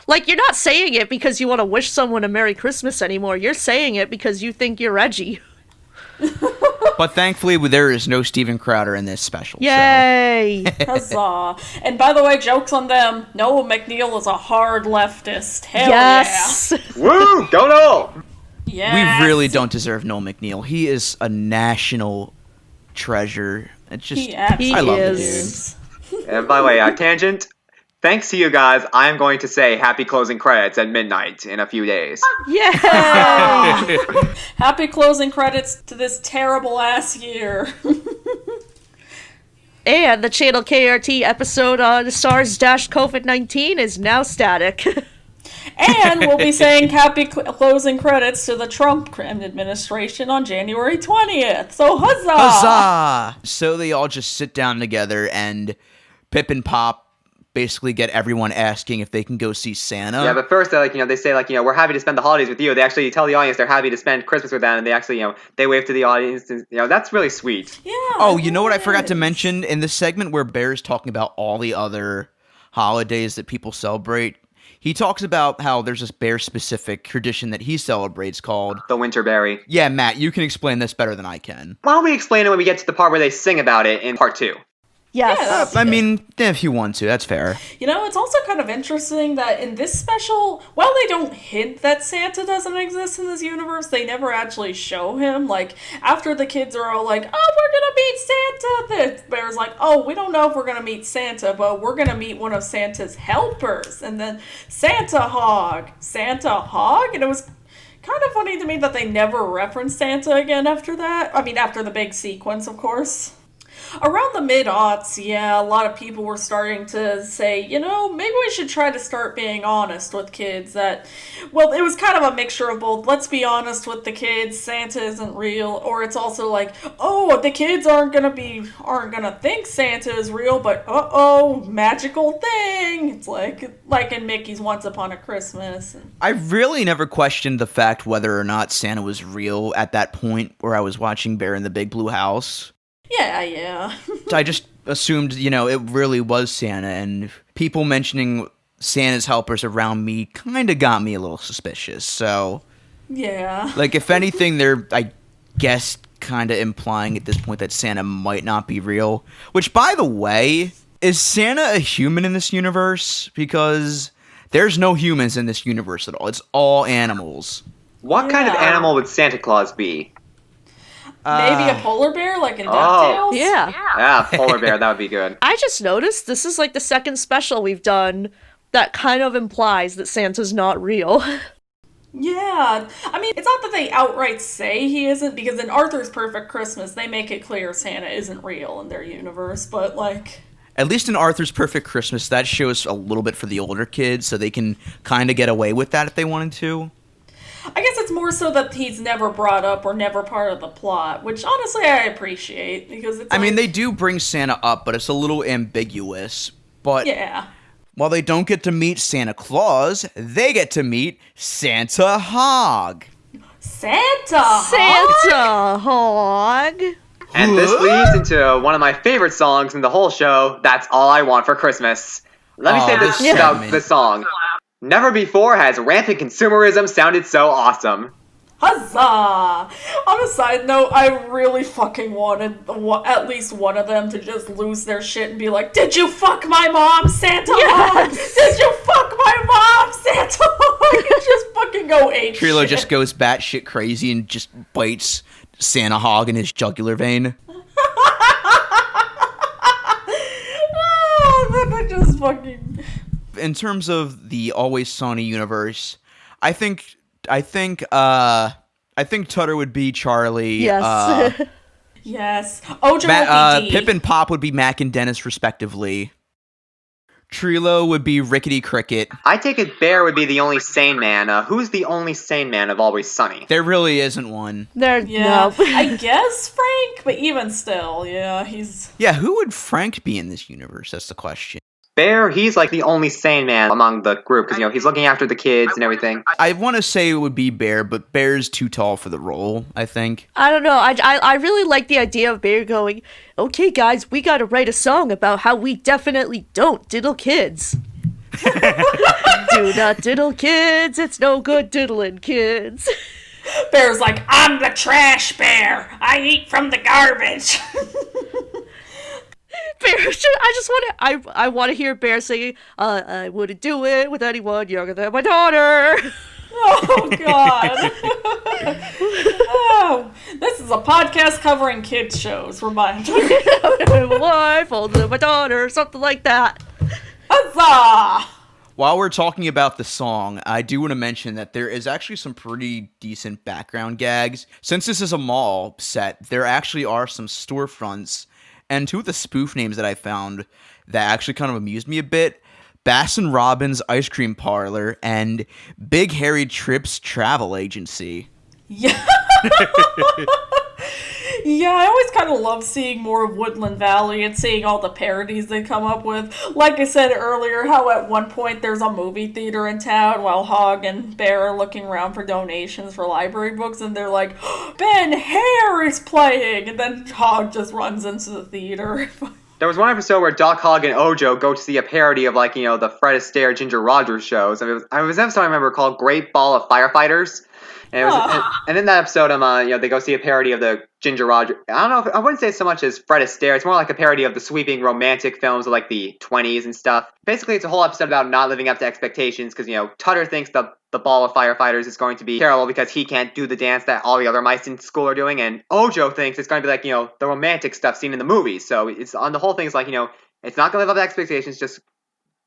C: Like, you're not saying it because you want to wish someone a Merry Christmas anymore. You're saying it because you think you're edgy.
A: But thankfully, there is no Steven Crowder in this special.
C: Yay!
B: Huzzah. And by the way, joke's on them. Noel MacNeal is a hard leftist. Hell
C: Yes!
D: Woo! Go Noel!
B: Yeah.
A: We really don't deserve Noel MacNeal. He is a national treasure. It's just,
B: He absolutely
A: I love
C: is.
A: the dude.
D: And by the way, tangent. Thanks to you guys, I'm going to say happy closing credits at midnight in a few days.
C: Yay!
B: Happy closing credits to this terrible ass year.
C: And the channel KRT episode on SARS-COVID-19 is now static.
B: And we'll be saying happy closing credits to the Trump administration on January 20th. So huzzah!
A: Huzzah! So they all just sit down together, and Pip and Pop basically get everyone asking if they can go see Santa.
D: Yeah, but first, they say, we're happy to spend the holidays with you. They actually tell the audience they're happy to spend Christmas with them, and they actually, they wave to the audience, and, that's really sweet.
B: Yeah.
A: Oh, you know what I forgot to mention? In the segment where Bear's talking about all the other holidays that people celebrate, he talks about how there's this bear-specific tradition that he celebrates called...
D: The Winterberry.
A: Yeah, Matt, you can explain this better than I can.
D: Why don't we explain it when we get to the part where they sing about it in part 2?
C: Yes.
B: Yeah,
A: I mean, if you want to, that's fair.
B: You know, it's also kind of interesting that in this special, while they don't hint that Santa doesn't exist in this universe, they never actually show him. Like, after the kids are all like, oh, we're gonna meet Santa, the bear's like, oh, we don't know if we're gonna meet Santa, but we're gonna meet one of Santa's helpers. And then Santa Hogg, and it was kind of funny to me that they never referenced Santa again after that. I mean, after the big sequence, of course. Around the mid-aughts, yeah, a lot of people were starting to say, you know, maybe we should try to start being honest with kids. That, well, it was kind of a mixture of both. Let's be honest with the kids, Santa isn't real. Or it's also like, oh, the kids aren't gonna think Santa is real, but magical thing. It's like in Mickey's Once Upon a Christmas.
A: I really never questioned the fact whether or not Santa was real at that point where I was watching Bear in the Big Blue House.
B: Yeah.
A: I just assumed, you know, it really was Santa, and people mentioning Santa's helpers around me kind of got me a little suspicious, so...
B: Yeah.
A: Like, if anything, they're, I guess, kind of implying at this point that Santa might not be real. Which, by the way, is Santa a human in this universe? Because there's no humans in this universe at all. It's all animals.
D: What kind of animal would Santa Claus be?
B: Maybe a polar bear, like in DuckTales?
C: Yeah.
D: Yeah, polar bear, that would be good.
C: I just noticed this is like the second special we've done that kind of implies that Santa's not real.
B: Yeah. I mean, it's not that they outright say he isn't, because in Arthur's Perfect Christmas, they make it clear Santa isn't real in their universe, but like...
A: At least in Arthur's Perfect Christmas, that shows a little bit for the older kids, so they can kind of get away with that if they wanted to.
B: I guess it's more so that he's never brought up or never part of the plot, which honestly I appreciate, because it's
A: I mean, they do bring Santa up, but it's a little ambiguous. But
B: yeah.
A: While they don't get to meet Santa Claus, they get to meet Santa Hogg.
B: Santa
C: Hogg!
D: And this leads into one of my favorite songs in the whole show, That's All I Want for Christmas. Let me say this about the song. Never before has rampant consumerism sounded so awesome.
B: Huzzah! On a side note, I really fucking wanted at least one of them to just lose their shit and be like, did you fuck my mom, Santa Hogg? Did you fuck my mom, Santa Hogg? And just fucking go ape
A: Trilo
B: shit.
A: just goes batshit crazy and just bites Santa Hogg in his jugular vein.
B: I just fucking...
A: In terms of the Always Sunny universe, I think Tutter would be Charlie.
C: Yes.
B: Yes. Ojo would be Dee.
A: Pip and Pop would be Mac and Dennis, respectively. Trilo would be Rickety Cricket.
D: I take it Bear would be the only sane man. Who's the only sane man of Always Sunny?
A: There really isn't one.
B: Yeah,
C: No.
B: I guess Frank, but even still, yeah, he's...
A: Yeah, who would Frank be in this universe? That's the question.
D: Bear, he's like the only sane man among the group, because, you know, he's looking after the kids and everything.
A: I want to say it would be Bear, but Bear's too tall for the role, I think.
C: I don't know. I really like the idea of Bear going, okay, guys, we gotta write a song about how we definitely don't diddle kids. Do not diddle kids. It's no good diddling kids.
B: Bear's like, I'm the trash bear. I eat from the garbage.
C: Bear, I want to hear Bear singing, I wouldn't do it with anyone younger than my daughter.
B: Oh, God. Oh, this is a podcast covering kids' shows, reminder.
C: My wife, older than my daughter, something like that.
B: Huzzah!
A: While we're talking about the song, I do want to mention that there is actually some pretty decent background gags. Since this is a mall set, there actually are some storefronts. And two of the spoof names that I found that actually kind of amused me a bit, Baskin Robbins Ice Cream Parlor and Big Harry Trips Travel Agency.
B: Yeah. Yeah, I always kind of love seeing more of Woodland Valley and seeing all the parodies they come up with. Like I said earlier, how at one point there's a movie theater in town while Hogg and Bear are looking around for donations for library books, and they're like, Ben Hare is playing! And then Hogg just runs into the theater.
D: There was one episode where Doc Hogg and Ojo go to see a parody of, like, the Fred Astaire, Ginger Rogers shows. And it was an episode I remember called Great Ball of Firefighters. And it was, and in that episode, they go see a parody of the Ginger Rogers. I don't know, I wouldn't say so much as Fred Astaire. It's more like a parody of the sweeping romantic films of, like, the 20s and stuff. Basically, it's a whole episode about not living up to expectations because, Tutter thinks the Ball of Firefighters is going to be terrible because he can't do the dance that all the other mice in school are doing. And Ojo thinks it's going to be like, the romantic stuff seen in the movies. So it's on the whole thing is like, it's not going to live up to expectations. Just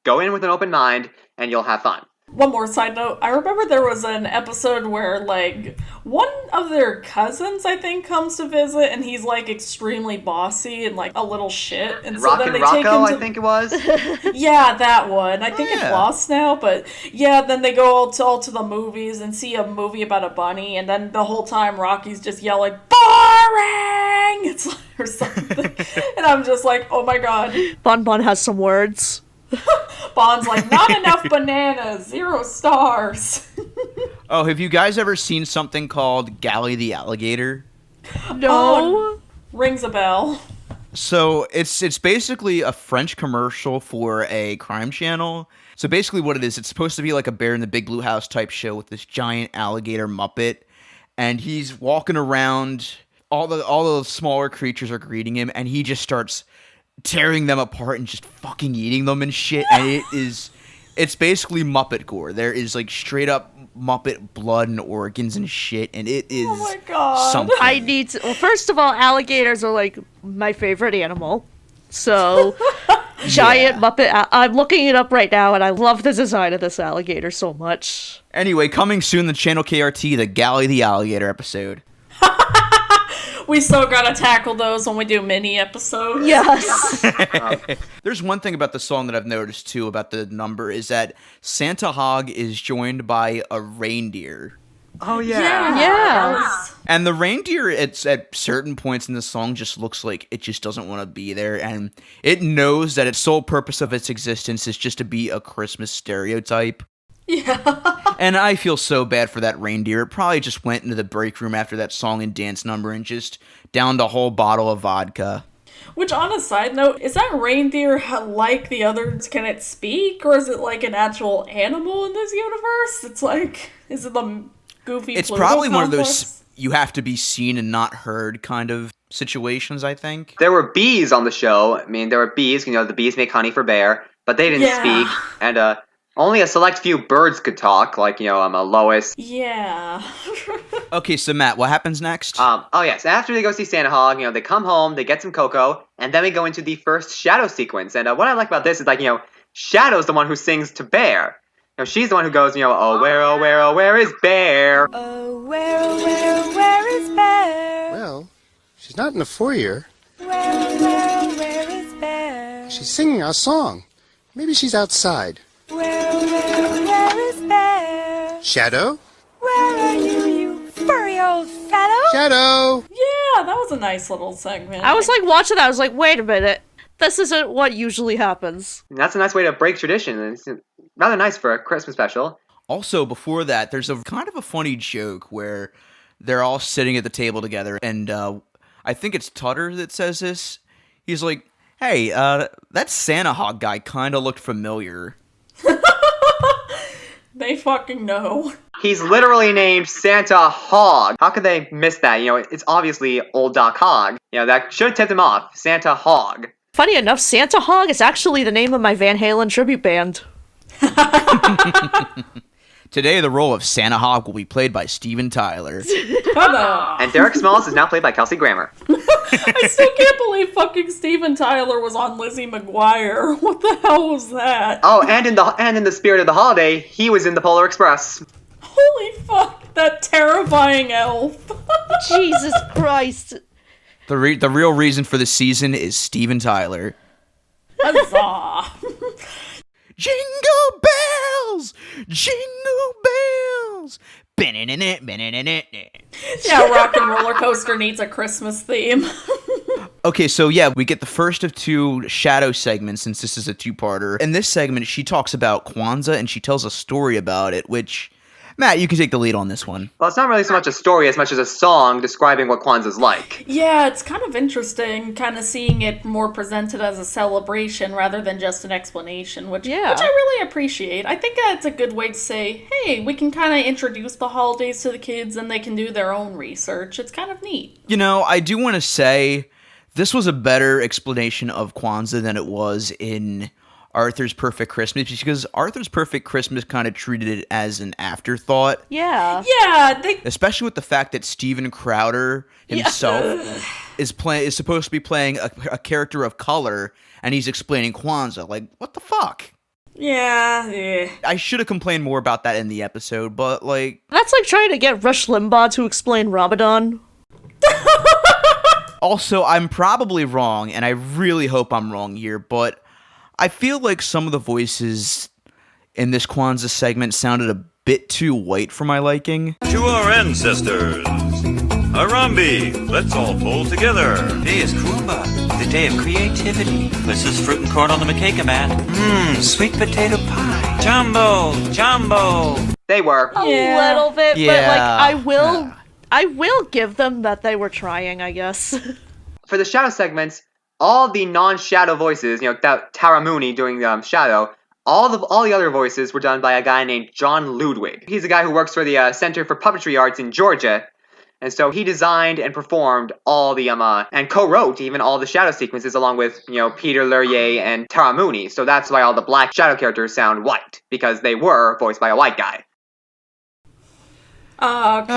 D: go in with an open mind and you'll have fun.
B: One more side note. I remember there was an episode where, like, one of their cousins, I think, comes to visit, and he's, like, extremely bossy and, like, a little shit. And so then they take him to...
D: I think it was.
B: Yeah, that one. I think it's lost now, but yeah, then they go all to the movies and see a movie about a bunny, and then the whole time Rocky's just yelling, boring! It's like, or something. And I'm just like, oh my god.
C: Bon Bon has some words.
B: Bon's like, not enough bananas, 0 stars.
A: Oh, have you guys ever seen something called Gally the Alligator?
C: No.
B: Rings a bell.
A: So it's basically a French commercial for a crime channel. So basically what it is, it's supposed to be like a Bear in the Big Blue House type show with this giant alligator Muppet. And he's walking around, all the smaller creatures are greeting him, and he just starts tearing them apart and just fucking eating them and shit. And it's basically Muppet gore. There is like straight up Muppet blood and organs and shit, and it is
B: oh my god.
A: something.
C: I need to. Well, first of all, alligators are like my favorite animal. So, giant Muppet. I'm looking it up right now, and I love the design of this alligator so much.
A: Anyway, coming soon to Channel KRT, the Gally the Alligator episode.
B: We still gotta tackle those when we do mini episodes.
C: Yes.
A: There's one thing about the song that I've noticed too about the number is that Santa Hogg is joined by a reindeer.
D: Oh yeah.
C: Yeah.
A: And the reindeer, it's at certain points in the song just looks like it just doesn't want to be there, and it knows that its sole purpose of its existence is just to be a Christmas stereotype.
B: Yeah.
A: And I feel so bad for that reindeer. It probably just went into the break room after that song and dance number and just downed a whole bottle of vodka.
B: Which, on a side note, is that reindeer like the others? Can it speak, or is it like an actual animal in this universe? It's like, is it the goofy
A: It's
B: Pluto
A: probably one of
B: complex?
A: those you have to be seen and not heard kind of situations, I think.
D: There were bees on the show. I mean, there were bees. The bees make honey for Bear, but they didn't speak. And only a select few birds could talk, like, Lois.
B: Yeah.
A: Okay, so Matt, what happens next?
D: Oh yes, after they go see Santa Hogg, they come home, they get some cocoa, and then we go into the first Shadow sequence. And what I like about this is, like, Shadow's the one who sings to Bear. She's the one who goes, oh, where is Bear?
H: Oh, where is Bear?
F: Well, she's not in the foyer.
H: Where is Bear?
F: She's singing our song. Maybe she's outside.
H: Where is Bear?
F: Shadow?
H: Where are you, you furry old fellow?
F: Shadow!
B: Yeah, that was a nice little segment.
C: I was like watching that. I was like, wait a minute. This isn't what usually happens.
D: And that's a nice way to break tradition. And it's rather nice for a Christmas special.
A: Also, before that, there's a kind of a funny joke where they're all sitting at the table together, and I think it's Tutter that says this. He's like, hey, that Santa Hogg guy kind of looked familiar.
B: They fucking know.
D: He's literally named Santa Hogg. How could they miss that? It's obviously old Doc Hogg. That should have tipped him off. Santa Hogg.
C: Funny enough, Santa Hogg is actually the name of my Van Halen tribute band.
A: Today, the role of Santa Hogg will be played by Steven Tyler.
D: And Derek Smalls is now played by Kelsey Grammer.
B: I still can't believe fucking Steven Tyler was on Lizzie McGuire. What the hell was that?
D: Oh, and in the spirit of the holiday, he was in the Polar Express.
B: Holy fuck, that terrifying elf.
C: Jesus Christ.
A: The real reason for the season is Steven Tyler.
B: Huzzah.
A: Jingle bells! Jingle bells!
B: Yeah, Rock and Roller Coaster needs a Christmas theme.
A: Okay, so yeah, we get the first of 2 Shadow segments since this is a 2-parter. In this segment, she talks about Kwanzaa and she tells a story about it, which Matt, you can take the lead on this one.
D: Well, it's not really so much a story as much as a song describing what Kwanzaa's like.
B: Yeah, it's kind of interesting, kind of seeing it more presented as a celebration rather than just an explanation, which I really appreciate. I think that's a good way to say, hey, we can kind of introduce the holidays to the kids and they can do their own research. It's kind of neat.
A: You know, I do want to say this was a better explanation of Kwanzaa than it was in Arthur's Perfect Christmas, because Arthur's Perfect Christmas kind of treated it as an afterthought.
C: Yeah.
B: Yeah,
A: Especially with the fact that Steven Crowder himself is supposed to be playing a character of color, and he's explaining Kwanzaa. Like, what the fuck?
B: Yeah.
A: I should have complained more about that in the episode, but like...
C: That's like trying to get Rush Limbaugh to explain Ramadan.
A: Also, I'm probably wrong, and I really hope I'm wrong here, but I feel like some of the voices in this Kwanzaa segment sounded a bit too white for my liking.
I: To our ancestors, Harambe, let's all pull together.
J: Today is Kumba, the day of creativity. This is fruit and corn on the makeka mat. Sweet potato pie. Jumbo.
D: They were.
C: A little bit,
A: Yeah.
C: but like I will give them that they were trying, I guess.
D: For the shadow segments, all the non-shadow voices, Tara Mooney doing shadow, all the other voices were done by a guy named John Ludwig. He's a guy who works for the Center for Puppetry Arts in Georgia, and so he designed and performed all the and co-wrote even all the shadow sequences along with Peter Lurrier and Tara Mooney. So that's why all the black shadow characters sound white, because they were voiced by a white guy.
B: Okay.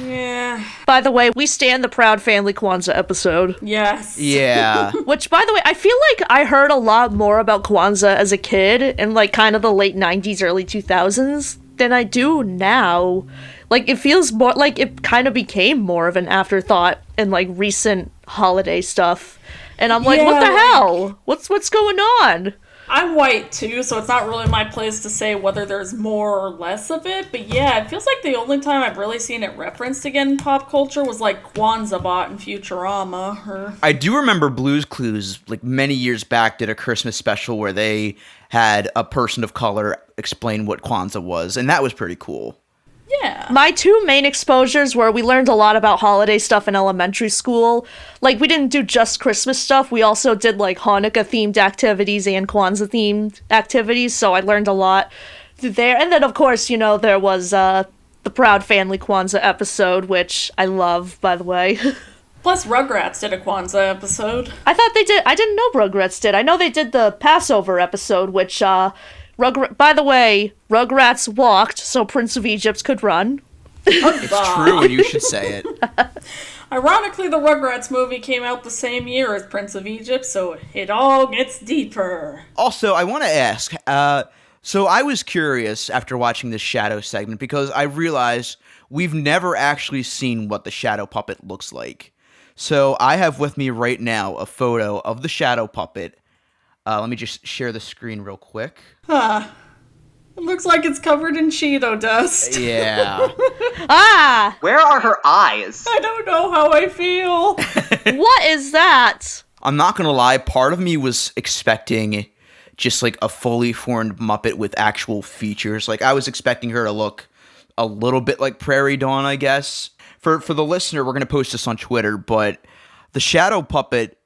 B: Yeah.
C: By the way, we stand the Proud Family Kwanzaa episode.
B: Yes.
A: Yeah.
C: Which, by the way, I feel like I heard a lot more about Kwanzaa as a kid in like kind of the late 90s, early 2000s than I do now. Like, it feels more like it kind of became more of an afterthought in like recent holiday stuff. And I'm like, what the hell? What's going on?
B: I'm white too, so it's not really my place to say whether there's more or less of it, but yeah, it feels like the only time I've really seen it referenced again in pop culture was like Kwanzaa Bot in Futurama.
A: I do remember Blue's Clues, like many years back, did a Christmas special where they had a person of color explain what Kwanzaa was, and that was pretty cool.
B: Yeah.
C: My two main exposures were we learned a lot about holiday stuff in elementary school. Like, we didn't do just Christmas stuff. We also did, like, Hanukkah-themed activities and Kwanzaa-themed activities, so I learned a lot there. And then, of course, there was the Proud Family Kwanzaa episode, which I love, by the way.
B: Plus, Rugrats did a Kwanzaa episode.
C: I thought they did. I didn't know Rugrats did. I know they did the Passover episode, which, by the way, Rugrats walked so Prince of Egypt could run.
A: It's true, and you should say it.
B: Ironically, the Rugrats movie came out the same year as Prince of Egypt, so it all gets deeper.
A: Also, I want to ask, so I was curious after watching this shadow segment, because I realized we've never actually seen what the shadow puppet looks like. So I have with me right now a photo of the shadow puppet. Let me just share the screen real quick.
B: It looks like it's covered in Cheeto dust.
A: Yeah.
D: Where are her eyes?
B: I don't know how I feel.
C: What is that?
A: I'm not gonna lie, part of me was expecting just like a fully formed Muppet with actual features. Like, I was expecting her to look a little bit like Prairie Dawn, I guess. For the listener, we're gonna post this on Twitter, but the shadow puppet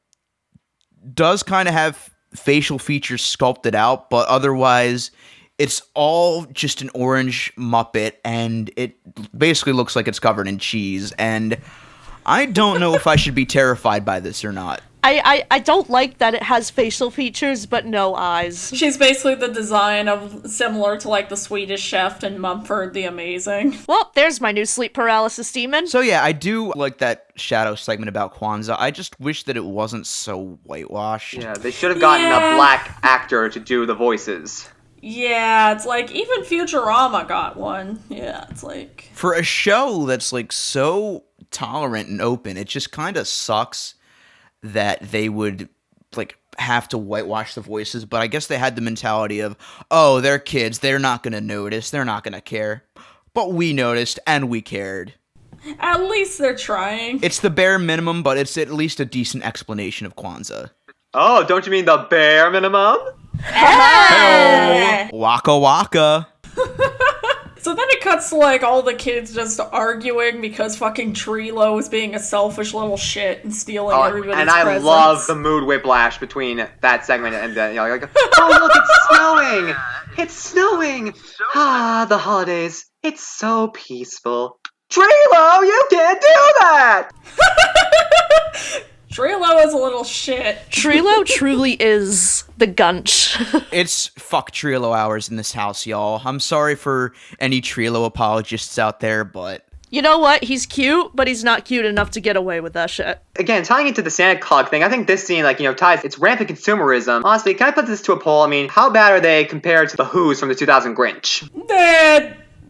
A: does kind of have facial features sculpted out, but otherwise it's all just an orange Muppet, and it basically looks like it's covered in cheese, and I don't know if I should be terrified by this or not.
C: I don't like that it has facial features but no eyes.
B: She's basically the design of similar to like the Swedish Chef and Mumford the Amazing.
C: Well, there's my new sleep paralysis demon.
A: So yeah, I do like that shadow segment about Kwanzaa. I just wish that it wasn't so whitewashed.
D: Yeah, they should have gotten a black actor to do the voices.
B: Yeah, it's like even Futurama got one. Yeah, it's like
A: for a show that's like so tolerant and open, it just kind of sucks that they would like have to whitewash the voices, but I guess they had the mentality of, oh, they're kids, they're not gonna notice, they're not gonna care. But we noticed and we cared.
B: At least they're trying.
A: It's the bare minimum, but it's at least a decent explanation of Kwanzaa.
D: Oh, don't you mean the bare minimum?
B: Hey!
A: Waka waka.
B: So So then it cuts to, like, all the kids just arguing because fucking Trilo is being a selfish little shit and stealing everybody's
D: and I
B: presents.
D: love the mood whiplash between that segment and then, like, oh, look, it's snowing! It's snowing! Ah, the holidays. It's so peaceful. Trilo, you can't do that!
B: Trilo is a little shit.
C: Trilo truly is the Gunch.
A: It's fuck Trilo hours in this house, y'all. I'm sorry for any Trilo apologists out there, but...
C: You know what? He's cute, but he's not cute enough to get away with that shit.
D: Again, tying into the Santa Claus thing, I think this scene, ties it's rampant consumerism. Honestly, can I put this to a poll? I mean, how bad are they compared to the Who's from the 2000 Grinch?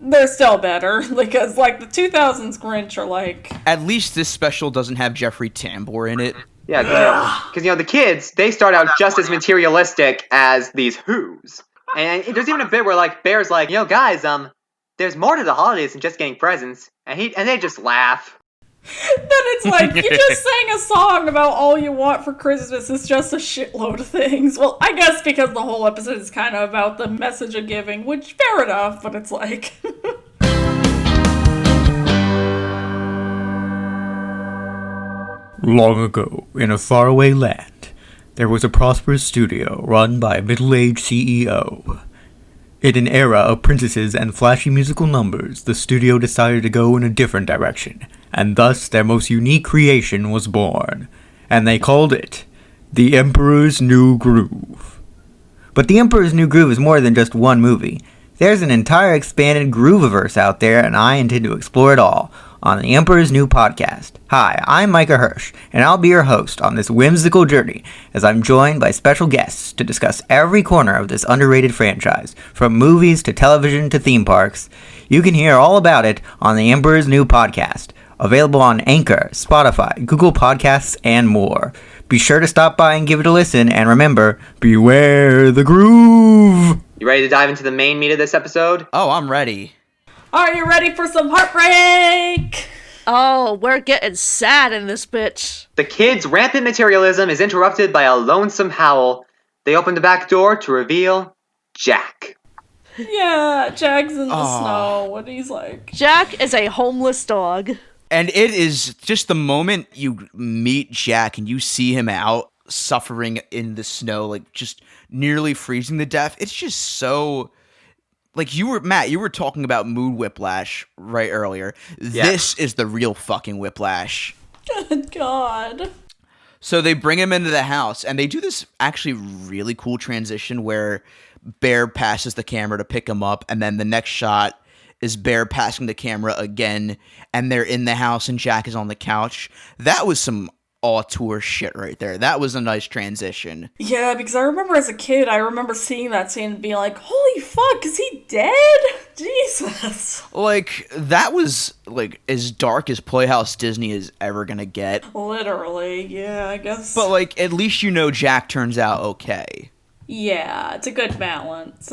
B: They're still better, because, like, the 2000s Grinch are, like...
A: At least this special doesn't have Jeffrey Tambor in it.
D: Yeah, because, the kids, they start out just as materialistic as these Who's. And there's even a bit where, like, Bear's like, guys, there's more to the holidays than just getting presents. And they just laugh.
B: Then it's like, you just sang a song about all you want for Christmas is just a shitload of things. Well, I guess because the whole episode is kind of about the message of giving, which, fair enough, but it's like...
K: Long ago, in a faraway land, there was a prosperous studio run by a middle-aged CEO. In an era of princesses and flashy musical numbers, the studio decided to go in a different direction, and thus their most unique creation was born, and they called it The Emperor's New Groove. But The Emperor's New Groove is more than just one movie. There's an entire expanded Grooviverse out there, and I intend to explore it all on The Emperor's New Podcast. Hi, I'm Micah Hirsch, and I'll be your host on this whimsical journey as I'm joined by special guests to discuss every corner of this underrated franchise, from movies to television to theme parks. You can hear all about it on The Emperor's New Podcast, available on Anchor, Spotify, Google Podcasts, and more. Be sure to stop by and give it a listen, and remember, beware the groove!
D: You ready to dive into the main meat of this episode?
A: Oh, I'm ready.
B: Are you ready for some heartbreak?
C: Oh, we're getting sad in this bitch.
D: The kids' rampant materialism is interrupted by a lonesome howl. They open the back door to reveal Jack.
B: Yeah, Jack's in the snow. What he's like.
C: Jack is a homeless dog.
A: And it is just the moment you meet Jack and you see him out suffering in the snow, like just nearly freezing to death. It's just so... Like Matt, you were talking about mood whiplash right earlier. Yeah. This is the real fucking whiplash.
B: Good God.
A: So they bring him into the house, and they do this actually really cool transition where Bear passes the camera to pick him up, and then the next shot is Bear passing the camera again, and they're in the house, and Jack is on the couch. That was some auteur shit right there. That was a nice transition.
B: Yeah, because I remember as a kid, I remember seeing that scene and being like, holy fuck, is he dead? Jesus.
A: Like, that was, like, as dark as Playhouse Disney is ever gonna get.
B: Literally, yeah, I guess.
A: But, like, at least you know Jack turns out okay.
B: Yeah, it's a good balance,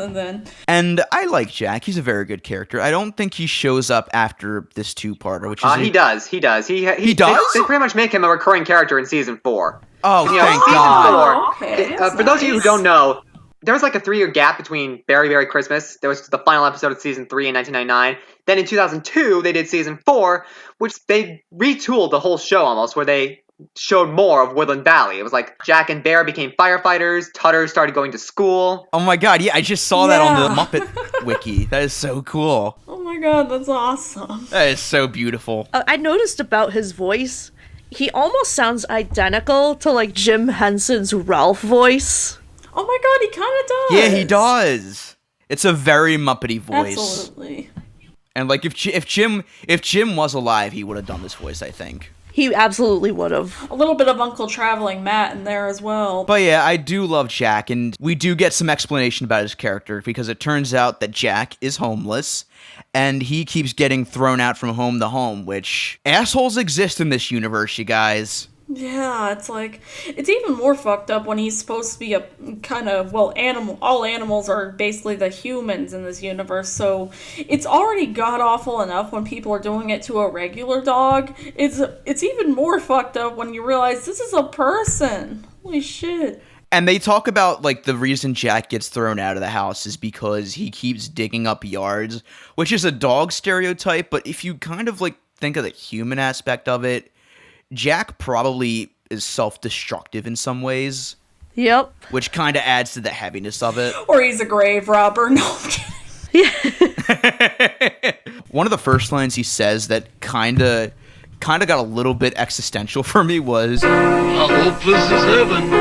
A: And I like Jack. He's a very good character. I don't think he shows up after this two-parter, which is...
D: He does. He does? They pretty much make him a recurring character in Season 4.
A: Oh, thank God.
B: Okay,
D: for those of you who don't know, there was like a 3-year gap between Very, Very Christmas. There was the final episode of Season 3 in 1999. Then in 2002, they did Season 4, which they retooled the whole show almost, where they showed more of Woodland Valley. It was like Jack and Bear became firefighters, Tutter started going to school.
A: Oh my God, yeah, I just saw that on the Muppet Wiki. That is so cool.
B: Oh my God, that's awesome.
A: That is so beautiful.
C: I noticed about his voice, he almost sounds identical to like Jim Henson's Ralph voice.
B: Oh my God, he kind of does.
A: Yeah, he does. It's a very Muppety voice.
B: Absolutely.
A: And like if Jim was alive, he would have done this voice, I think.
C: He absolutely would have.
B: A little bit of Uncle Traveling Matt in there as well.
A: But yeah, I do love Jack, and we do get some explanation about his character, because it turns out that Jack is homeless, and he keeps getting thrown out from home to home, which assholes exist in this universe, you guys.
B: Yeah, it's like, it's even more fucked up when he's supposed to be a kind of, well, all animals are basically the humans in this universe, so it's already god-awful enough when people are doing it to a regular dog. It's even more fucked up when you realize this is a person. Holy shit.
A: And they talk about, like, the reason Jack gets thrown out of the house is because he keeps digging up yards, which is a dog stereotype, but if you kind of, like, think of the human aspect of it, Jack probably is self-destructive in some ways.
C: Yep.
A: Which kind of adds to the heaviness of it.
B: Or he's a grave robber. No, I'm kidding.
A: One of the first lines he says that kind of got a little bit existential for me was,
L: I hope this is heaven.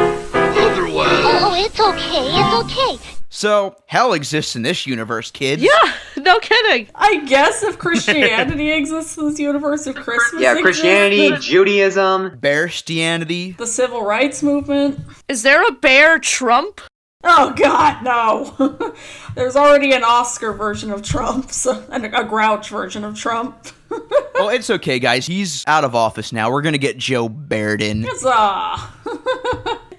L: Otherwise...
E: Oh, it's okay. It's okay.
A: So, hell exists in this universe, kids.
C: Yeah, no kidding.
B: I guess if Christianity exists in this universe, if Christmas exists,
D: Christianity, Judaism,
A: Bearstianity,
B: the civil rights movement.
C: Is there a bear Trump?
B: Oh, God, no. There's already an Oscar version of Trump, and a Grouch version of Trump.
A: Well, it's okay, guys. He's out of office now. We're going to get Joe Baird in.
B: Huzzah!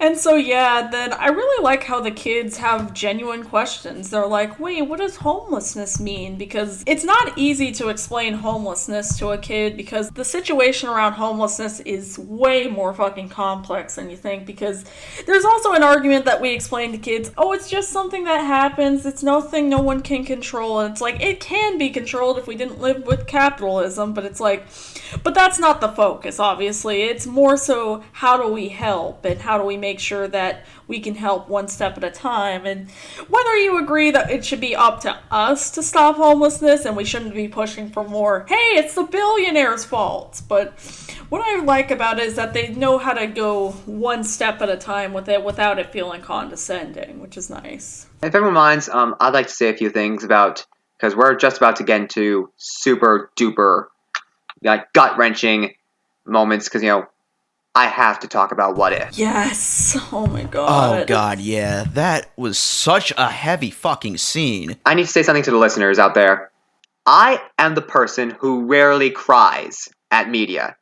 B: And so, yeah, then I really like how the kids have genuine questions. They're like, wait, what does homelessness mean? Because it's not easy to explain homelessness to a kid because the situation around homelessness is way more fucking complex than you think, because there's also an argument that we explain to kids, oh, it's just something that happens. It's nothing no one can control. And it's like, it can be controlled if we didn't live with capitalism, but it's like, but that's not the focus, obviously. It's more so, how do we help and how do we make sure that we can help one step at a time? And whether you agree that it should be up to us to stop homelessness and we shouldn't be pushing for more, hey, it's the billionaires' fault. But what I like about it is that they know how to go one step at a time with it without it feeling condescending, which is nice.
D: If everyone minds, I'd like to say a few things about, because we're just about to get into super duper, like, gut-wrenching moments, because, I have to talk about What If.
B: Yes. Oh my god.
A: Oh god, yeah. That was such a heavy fucking scene.
D: I need to say something to the listeners out there. I am the person who rarely cries at media.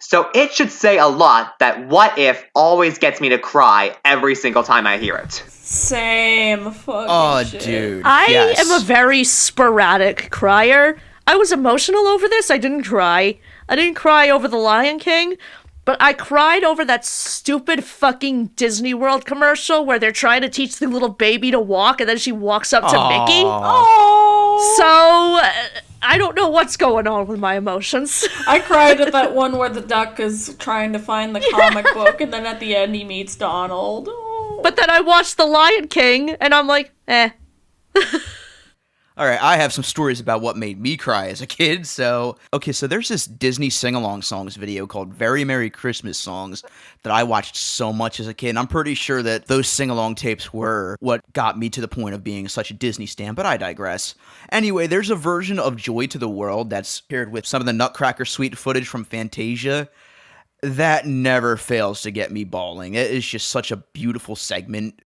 D: So it should say a lot that What If always gets me to cry every single time I hear it.
B: Same fucking shit.
A: Dude.
C: I am a very sporadic crier. I was emotional over this. I didn't cry. I didn't cry over The Lion King, but I cried over that stupid fucking Disney World commercial where they're trying to teach the little baby to walk and then she walks up to Mickey.
B: Oh.
C: So, I don't know what's going on with my emotions.
B: I cried at that one where the duck is trying to find the comic book and then at the end he meets Donald. Oh.
C: But then I watched The Lion King and I'm like, eh.
A: All right, I have some stories about what made me cry as a kid. So there's this Disney sing-along songs video called Very Merry Christmas Songs that I watched so much as a kid. And I'm pretty sure that those sing-along tapes were what got me to the point of being such a Disney stan, but I digress. Anyway, there's a version of Joy to the World that's paired with some of the Nutcracker Suite footage from Fantasia that never fails to get me bawling. It is just such a beautiful segment.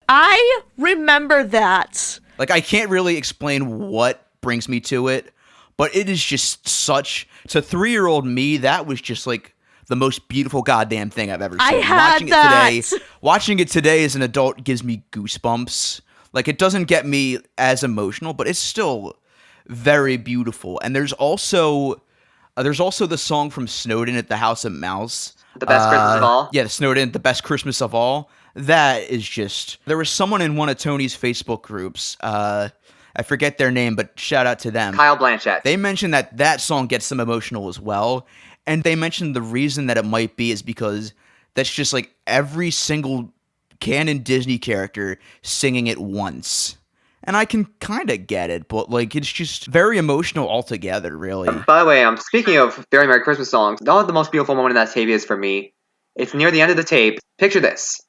C: I remember that.
A: Like, I can't really explain what brings me to it, but it is just such... To 3-year-old me, that was just, like, the most beautiful goddamn thing I've ever seen.
C: I had
A: Watching it today as an adult gives me goosebumps. Like, it doesn't get me as emotional, but it's still very beautiful. And there's also the song from Snowden at the House of Mouse.
D: The Best Christmas of All?
A: Yeah, the Snowden, The Best Christmas of All. That is just... There was someone in one of Tony's Facebook groups, I forget their name, but shout out to them.
D: Kyle Blanchett.
A: They mentioned that song gets them emotional as well, and they mentioned the reason that it might be is because that's just like every single canon Disney character singing it once. And I can kind of get it, but like it's just very emotional altogether, really.
D: By the way, speaking of Very Merry Christmas songs, one of the most beautiful moment in that tape is for me. It's near the end of the tape. Picture this.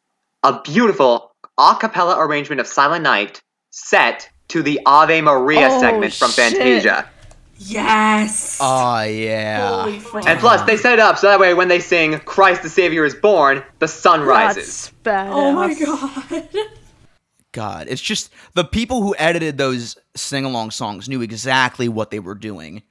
D: A beautiful a cappella arrangement of Silent Night set to the Ave Maria segment from Fantasia.
B: Yes!
A: Oh, yeah.
B: Holy fuck.
D: And plus, they set it up so that way when they sing Christ the Savior is Born, the sun rises.
C: That's badass.
B: Oh my god.
A: God, it's just the people who edited those sing-along songs knew exactly what they were doing.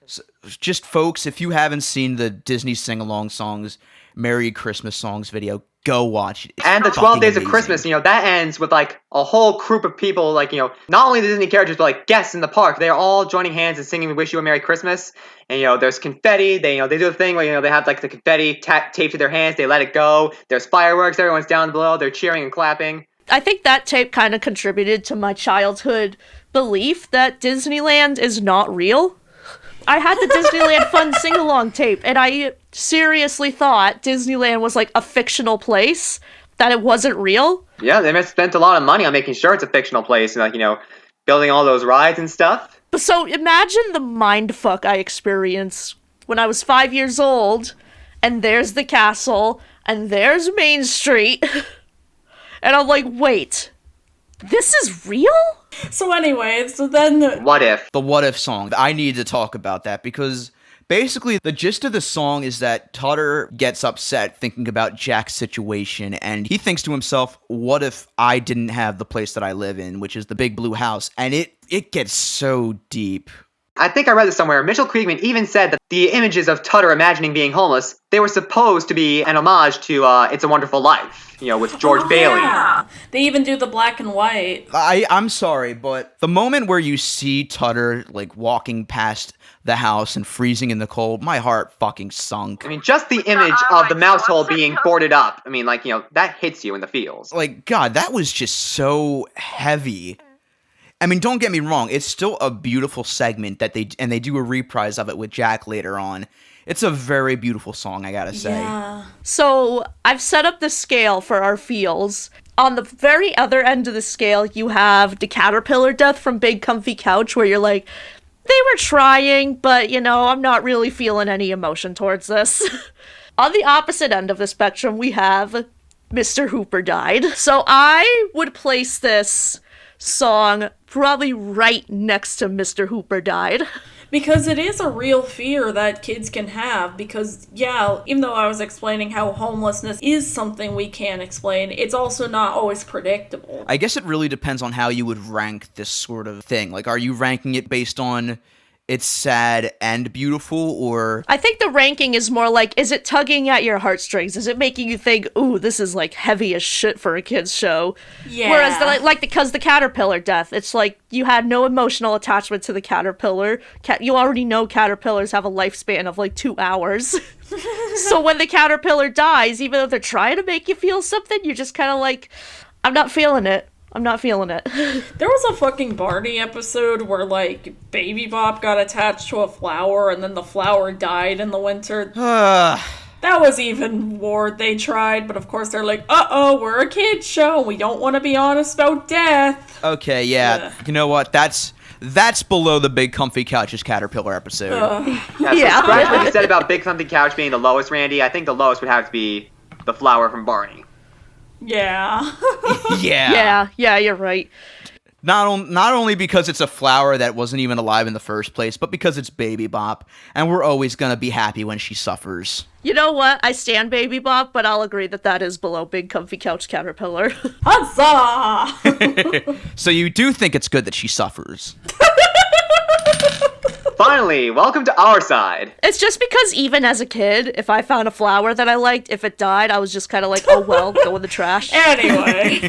A: So, just folks, if you haven't seen the Disney sing-along songs, Merry Christmas Songs video, go watch it. It's
D: And the 12
A: fucking
D: Days of
A: amazing.
D: Christmas, that ends with like a whole group of people, not only the Disney characters, but like guests in the park. They're all joining hands and singing "We Wish You a Merry Christmas." And there's confetti. They do the thing where they have like the confetti taped to their hands. They let it go. There's fireworks. Everyone's down below. They're cheering and clapping.
C: I think that tape kind of contributed to my childhood belief that Disneyland is not real. I had the Disneyland Fun sing-along tape, and I seriously thought Disneyland was like a fictional place, that it wasn't real.
D: Yeah, they must have spent a lot of money on making sure it's a fictional place, and building all those rides and stuff.
C: So imagine the mindfuck I experienced when I was 5 years old, and there's the castle, and there's Main Street, and I'm like, wait, this is real?
B: So anyway, so then...
D: What if?
A: The What If song. I need to talk about that because basically the gist of the song is that Tutter gets upset thinking about Jack's situation, and he thinks to himself, what if I didn't have the place that I live in, which is the big blue house? And it gets so deep.
D: I think I read this somewhere. Mitchell Kriegman even said that the images of Tutter imagining being homeless, they were supposed to be an homage to It's a Wonderful Life, with George Bailey.
B: Yeah. They even do the black and white.
A: I'm sorry, but the moment where you see Tutter, like, walking past the house and freezing in the cold, my heart fucking sunk.
D: I mean, just the image of the mouse hole being boarded up, that hits you in the feels.
A: Like, God, that was just so heavy. I mean, don't get me wrong, it's still a beautiful segment that they do a reprise of it with Jack later on. It's a very beautiful song, I gotta say.
B: Yeah.
C: So I've set up the scale for our feels. On the very other end of the scale, you have the caterpillar death from Big Comfy Couch, where you're like, they were trying, but, I'm not really feeling any emotion towards this. On the opposite end of the spectrum, we have Mr. Hooper Died. So I would place this song probably right next to Mr. Hooper Died.
B: Because it is a real fear that kids can have, because, yeah, even though I was explaining how homelessness is something we can't explain, it's also not always predictable.
A: I guess it really depends on how you would rank this sort of thing. Like, are you ranking it based on it's sad and beautiful, or...
C: I think the ranking is more like, is it tugging at your heartstrings? Is it making you think, ooh, this is, like, heavy as shit for a kid's show?
B: Yeah.
C: Whereas, because the caterpillar death, it's like, you had no emotional attachment to the caterpillar. You already know caterpillars have a lifespan of, 2 hours. So when the caterpillar dies, even though they're trying to make you feel something, you're just kind of like, I'm not feeling it. I'm not feeling it.
B: There was a fucking Barney episode where, Baby Bop got attached to a flower and then the flower died in the winter. That was even more they tried, but of course they're like, uh-oh, we're a kid's show. We don't want to be honest about death.
A: Okay, yeah. You know what? That's below the Big Comfy Couch's caterpillar episode.
D: Yeah. Scratch what you said about Big Comfy Couch being the lowest, Randy. I think the lowest would have to be the flower from Barney.
B: Yeah.
A: Yeah.
C: Yeah, you're right.
A: Not only because it's a flower that wasn't even alive in the first place, but because it's Baby Bop, and we're always gonna be happy when she suffers.
C: You know what? I stand Baby Bop, but I'll agree that is below Big Comfy Couch Caterpillar.
B: Huzzah!
A: So you do think it's good that she suffers?
D: Finally, welcome to our side.
C: It's just because even as a kid, if I found a flower that I liked, if it died, I was just kind of like, oh well, go in the trash.
B: Anyway.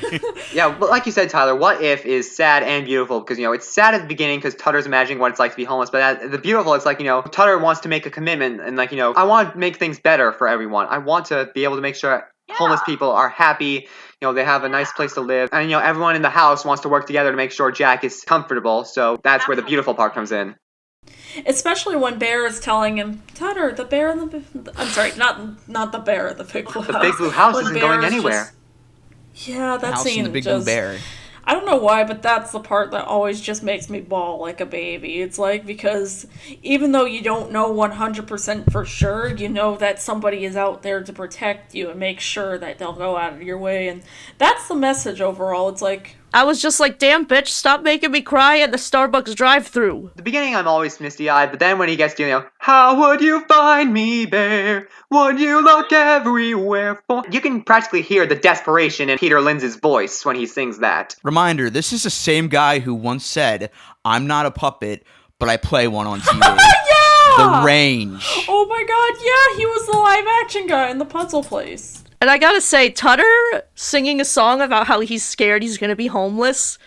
D: Yeah, but like you said, Tyler, What If is sad and beautiful because, it's sad at the beginning because Tutter's imagining what it's like to be homeless, but the beautiful, it's like, Tutter wants to make a commitment and I want to make things better for everyone. I want to be able to make sure homeless people are happy, they have a nice place to live, and, everyone in the house wants to work together to make sure Jack is comfortable, so that's where the beautiful part comes in.
B: Especially when Bear is telling him, Tutter, the bear in the... I'm sorry, not the bear in the Big Blue House.
D: The Big Blue House
B: When
D: isn't
B: Bear
D: going
B: is
D: anywhere.
B: Yeah, that
A: House
B: scene
A: and the Big
B: just...
A: Blue Bear.
B: I don't know why, but that's the part that always just makes me bawl like a baby. It's because even though you don't know 100% for sure, you know that somebody is out there to protect you and make sure that they'll go out of your way. And that's the message overall. It's
C: I was just like, damn bitch, stop making me cry at the Starbucks drive-thru.
D: At the beginning, I'm always misty-eyed, but then when he gets to, how would you find me, Bear? Would you look everywhere for... You can practically hear the desperation in Peter Linz's voice when he sings that.
A: Reminder, this is the same guy who once said, I'm not a puppet, but I play one on TV.
B: Yeah!
A: The Range.
B: Oh my god, yeah, he was the live-action guy in the puzzle place.
C: And I gotta say, Tutter singing a song about how he's scared he's gonna be homeless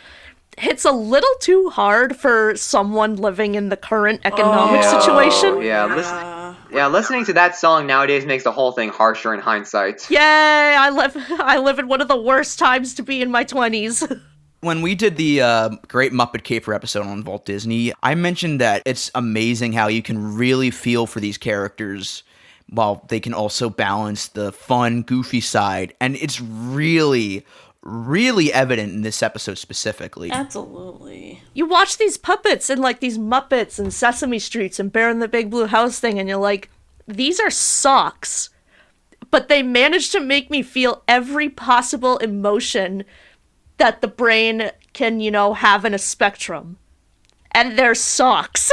C: hits a little too hard for someone living in the current economic situation.
D: Listening to that song nowadays makes the whole thing harsher in hindsight.
C: Yay! I live in one of the worst times to be in my 20s.
A: When we did the Great Muppet Caper episode on Walt Disney, I mentioned that it's amazing how you can really feel for these characters while they can also balance the fun, goofy side. And it's really, really evident in this episode specifically.
B: Absolutely.
C: You watch these puppets and like these Muppets and Sesame Streets and Bear in the Big Blue House thing, and you're like, these are socks. But they managed to make me feel every possible emotion that the brain can, have in a spectrum. And they're socks.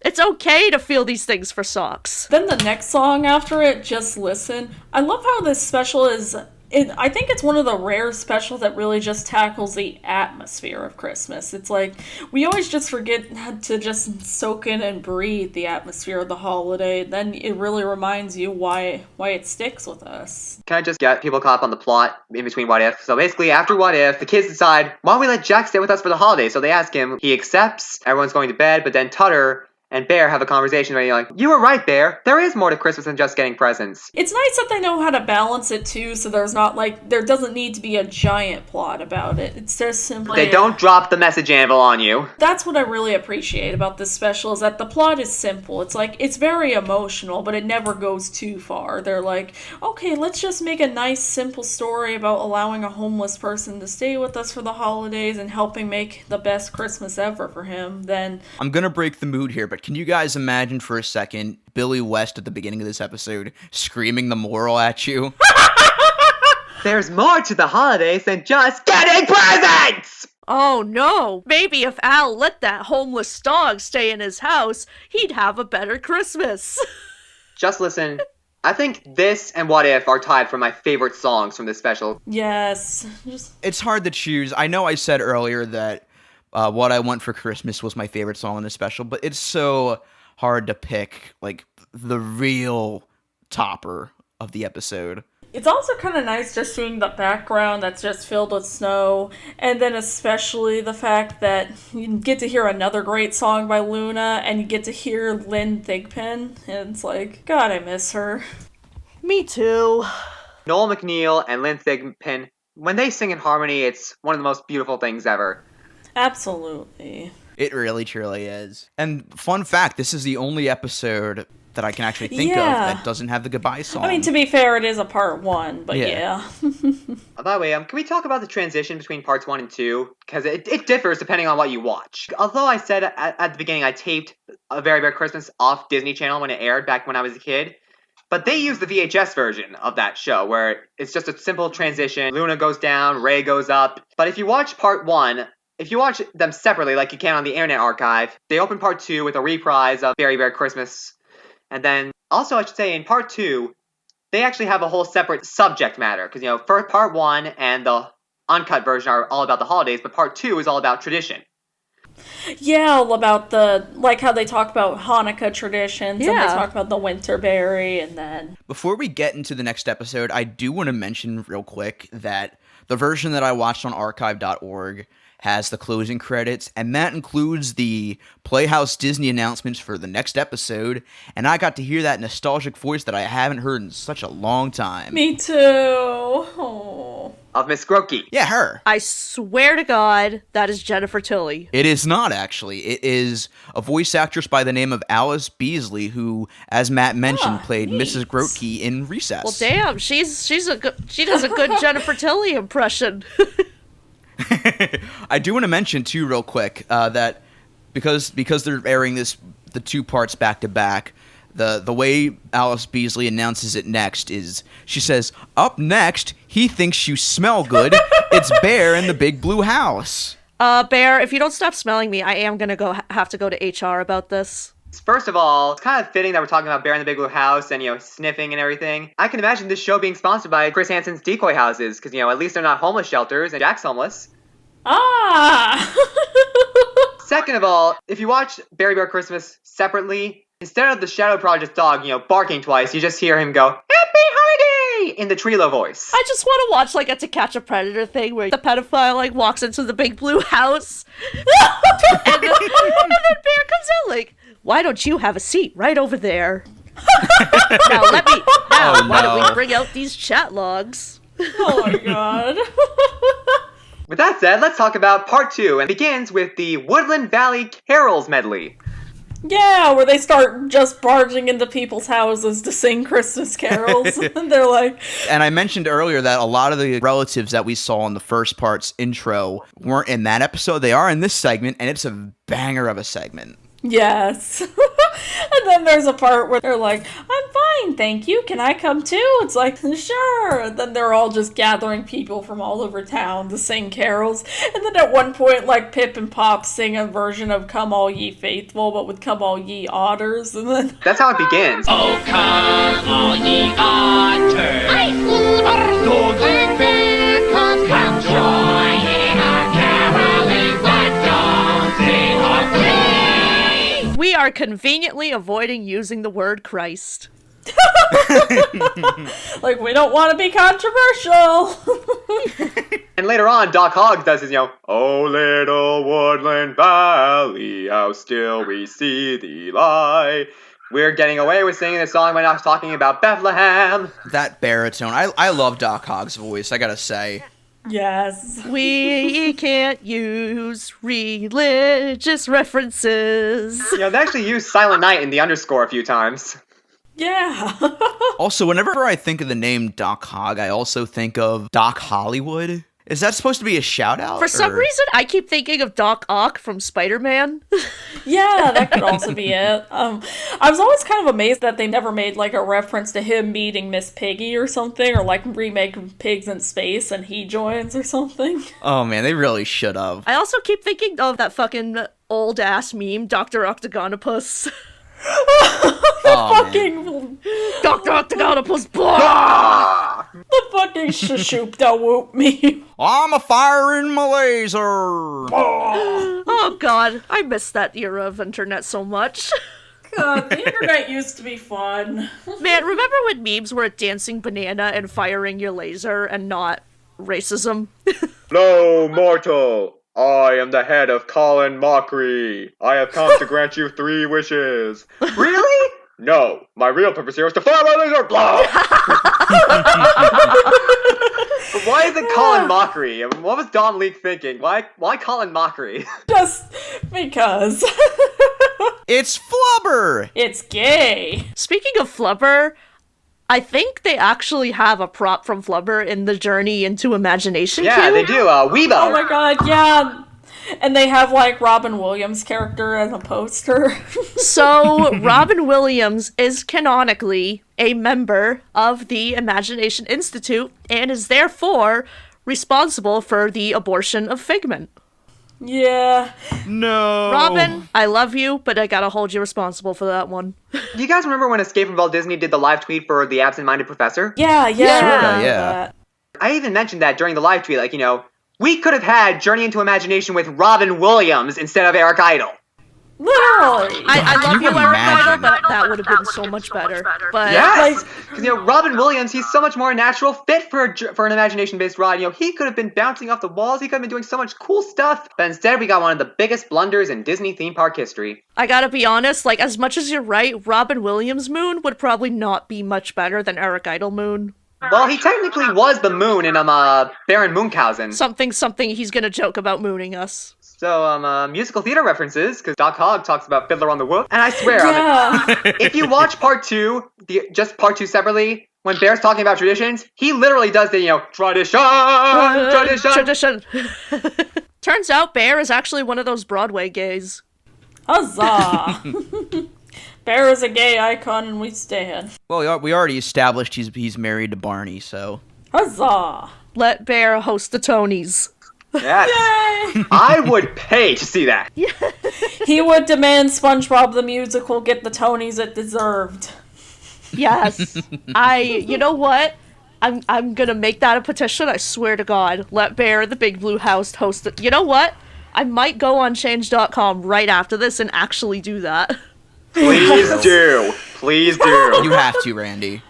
C: It's okay to feel these things for socks.
B: Then the next song after it, Just Listen. I love how this special is... I think it's one of the rare specials that really just tackles the atmosphere of Christmas. It's like, we always just forget to just soak in and breathe the atmosphere of the holiday. Then it really reminds you why it sticks with us.
D: Can I just get people caught up on the plot in between What If? So basically, after What If, the kids decide, why don't we let Jack stay with us for the holiday? So they ask him, he accepts, everyone's going to bed, but then Tutter and Bear have a conversation where you're like, you were right, Bear. There is more to Christmas than just getting presents.
B: It's nice that they know how to balance it too, so there's not there doesn't need to be a giant plot about it. It's just simply...
D: They don't drop the message anvil on you.
B: That's what I really appreciate about this special, is that the plot is simple. It's like, it's very emotional, but it never goes too far. They're like, okay, let's just make a nice, simple story about allowing a homeless person to stay with us for the holidays and helping make the best Christmas ever for him. Then...
A: I'm gonna break the mood here, but can you guys imagine for a second Billy West at the beginning of this episode screaming the moral at you?
D: There's more to the holidays than just getting presents!
C: Oh no, maybe if Al let that homeless dog stay in his house, he'd have a better Christmas.
D: Just Listen. I think this and What If are tied for my favorite songs from this special.
B: Yes.
A: It's hard to choose. I know I said earlier that What I Want for Christmas was my favorite song in this special, but it's so hard to pick, like, the real topper of the episode.
B: It's also kind of nice just seeing the background that's just filled with snow, and then especially the fact that you get to hear another great song by Luna, and you get to hear Lynn Thigpen, and it's like, God, I miss her.
C: Me too.
D: Noel MacNeal and Lynn Thigpen, when they sing in harmony, it's one of the most beautiful things ever.
B: Absolutely.
A: It really, truly is. And fun fact, this is the only episode that I can actually think of that doesn't have the goodbye song.
B: I mean, to be fair, it is a part 1, but yeah.
D: By the way, can we talk about the transition between parts 1 and 2? Because it differs depending on what you watch. Although I said at the beginning I taped A Very Merry Christmas off Disney Channel when it aired back when I was a kid, but they used the VHS version of that show where it's just a simple transition. Luna goes down, Ray goes up. But if you watch part 1... If you watch them separately, like you can on the Internet Archive, they open part 2 with a reprise of Very Merry Christmas. And then, also I should say, in part 2, they actually have a whole separate subject matter. Because, first part 1 and the uncut version are all about the holidays, but part 2 is all about tradition.
B: Yeah, all about how they talk about Hanukkah traditions, and they talk about the Winterberry, and then...
A: Before we get into the next episode, I do want to mention real quick that the version that I watched on archive.org has the closing credits, and that includes the Playhouse Disney announcements for the next episode, and I got to hear that nostalgic voice that I haven't heard in such a long time.
B: Me too. Oh.
D: Of Miss Grokey.
A: Yeah, her.
C: I swear to God, that is Jennifer Tilly.
A: It is not, actually. It is a voice actress by the name of Alice Beasley, who, as Matt mentioned, played Mrs. Grokey in Recess.
C: Well, damn, she does a good Jennifer Tilly impression.
A: I do want to mention too, real quick, that because they're airing the two parts back to back, the way Alice Beasley announces it next is she says, "Up next, he thinks you smell good. It's Bear in the Big Blue House."
C: Bear, if you don't stop smelling me, I am gonna have to go to HR about this.
D: First of all, it's kind of fitting that we're talking about Bear in the Big Blue House and, sniffing and everything. I can imagine this show being sponsored by Chris Hansen's decoy houses, because, at least they're not homeless shelters, and Jack's homeless.
B: Ah!
D: Second of all, if you watch Very Merry Christmas separately, instead of the Shadow Project dog, barking twice, you just hear him go, "Happy Yay! In the Trilo voice.
C: I just want to watch like a To Catch a Predator thing where the pedophile like walks into the big blue house and then Bear comes out like, why don't you have a seat right over there? Now why don't we bring out these chat logs?
B: Oh my god.
D: With that said, let's talk about part 2, and it begins with the Woodland Valley Carols medley.
B: Yeah, where they start just barging into people's houses to sing Christmas carols. And they're like...
A: And I mentioned earlier that a lot of the relatives that we saw in the first part's intro weren't in that episode. They are in this segment, and it's a banger of a segment.
B: Yes. And then there's a part where they're like, I'm fine, thank you. Can I come too? It's like, sure. And then they're all just gathering people from all over town to sing carols. And then at one point, like, Pip and Pop sing a version of Come All Ye Faithful, but with Come All Ye Otters. And then...
D: That's how it begins.
E: Oh, come all ye otters. I see dogs and bears. Come join in our caroling black dogs sing our praise.
C: We are conveniently avoiding using the word Christ.
B: Like, we don't want to be controversial.
D: And later on, Doc Hogg does his, Oh, little woodland valley, how still we see thee lie. We're getting away with singing this song by not talking about Bethlehem.
A: That baritone. I love Doc Hogg's voice, I gotta say.
B: Yes.
C: We can't use religious references.
D: They actually used Silent Night in the underscore a few times.
B: Yeah.
A: Also, whenever I think of the name Doc Hogg, I also think of Doc Hollywood. Is that supposed to be a shout out?
C: For some reason, I keep thinking of Doc Ock from Spider-Man.
B: Yeah, that could also be it. I was always kind of amazed that they never made like a reference to him meeting Miss Piggy or something, or like remake Pigs in Space and he joins or something.
A: Oh man, they really should have.
C: I also keep thinking of that fucking old ass meme, Dr. Octagonopus.
B: Fucking
C: Dr. Octagonopus.
B: The fucking shoop da whoop meme.
A: I'm a firing my laser.
C: Oh god, I miss that era of internet so much.
B: God, the internet used to be fun.
C: Man, remember when memes were a dancing banana and firing your laser and not racism?
D: No, mortal. I am the head of Colin Mockery. I have come to grant you 3 wishes. Really? No. My real purpose here is to fire my laser. Blah! But why is it Colin Mockery? What was Don Leek thinking? Why Colin Mockery?
B: Just because.
A: It's Flubber!
B: It's gay.
C: Speaking of Flubber, I think they actually have a prop from Flubber in the Journey into Imagination
D: Yeah,
C: queue.
D: they do. Weebo.
B: Oh my god, yeah. And they have like Robin Williams' character as a poster.
C: So, Robin Williams is canonically a member of the Imagination Institute and is therefore responsible for the abortion of Figment.
B: Yeah.
A: No.
C: Robin, I love you, but I gotta hold you responsible for that one.
D: Do you guys remember when Escape from Walt Disney did the live tweet for The Absent-Minded Professor?
B: Yeah.
A: Sorta, yeah.
D: I even mentioned that during the live tweet, like, we could have had Journey into Imagination with Robin Williams instead of Eric Idle.
B: Literally.
C: I love you,
A: can
C: Eric
A: imagine.
C: Idle, but that would have been so much better. But
D: Yes! Because, Robin Williams, he's so much more a natural fit for an imagination-based ride. He could have been bouncing off the walls, he could have been doing so much cool stuff. But instead, we got one of the biggest blunders in Disney theme park history.
C: I gotta be honest, like, as much as you're right, Robin Williams' Moon would probably not be much better than Eric Idle Moon.
D: Well, he technically was the moon in Baron Munchausen.
C: Something he's gonna joke about mooning us.
D: So, musical theater references, because Doc Hogg talks about Fiddler on the Roof. And I swear, if you watch part 2, just part 2 separately, when Bear's talking about traditions, he literally does the, tradition.
C: Turns out Bear is actually one of those Broadway gays.
B: Huzzah. Bear is a gay icon and we stand.
A: Well, we already established he's married to Barney, so.
B: Huzzah.
C: Let Bear host the Tonys.
D: Yes.
B: Yay.
D: I would pay to see that.
B: He would demand SpongeBob the Musical get the Tonys it deserved.
C: Yes. You know what? I'm gonna make that a petition, I swear to God. Let Bear, the Big Blue House, host it. You know what? I might go on change.com right after this and actually do that.
D: Please do. Please do.
A: You have to, Randy.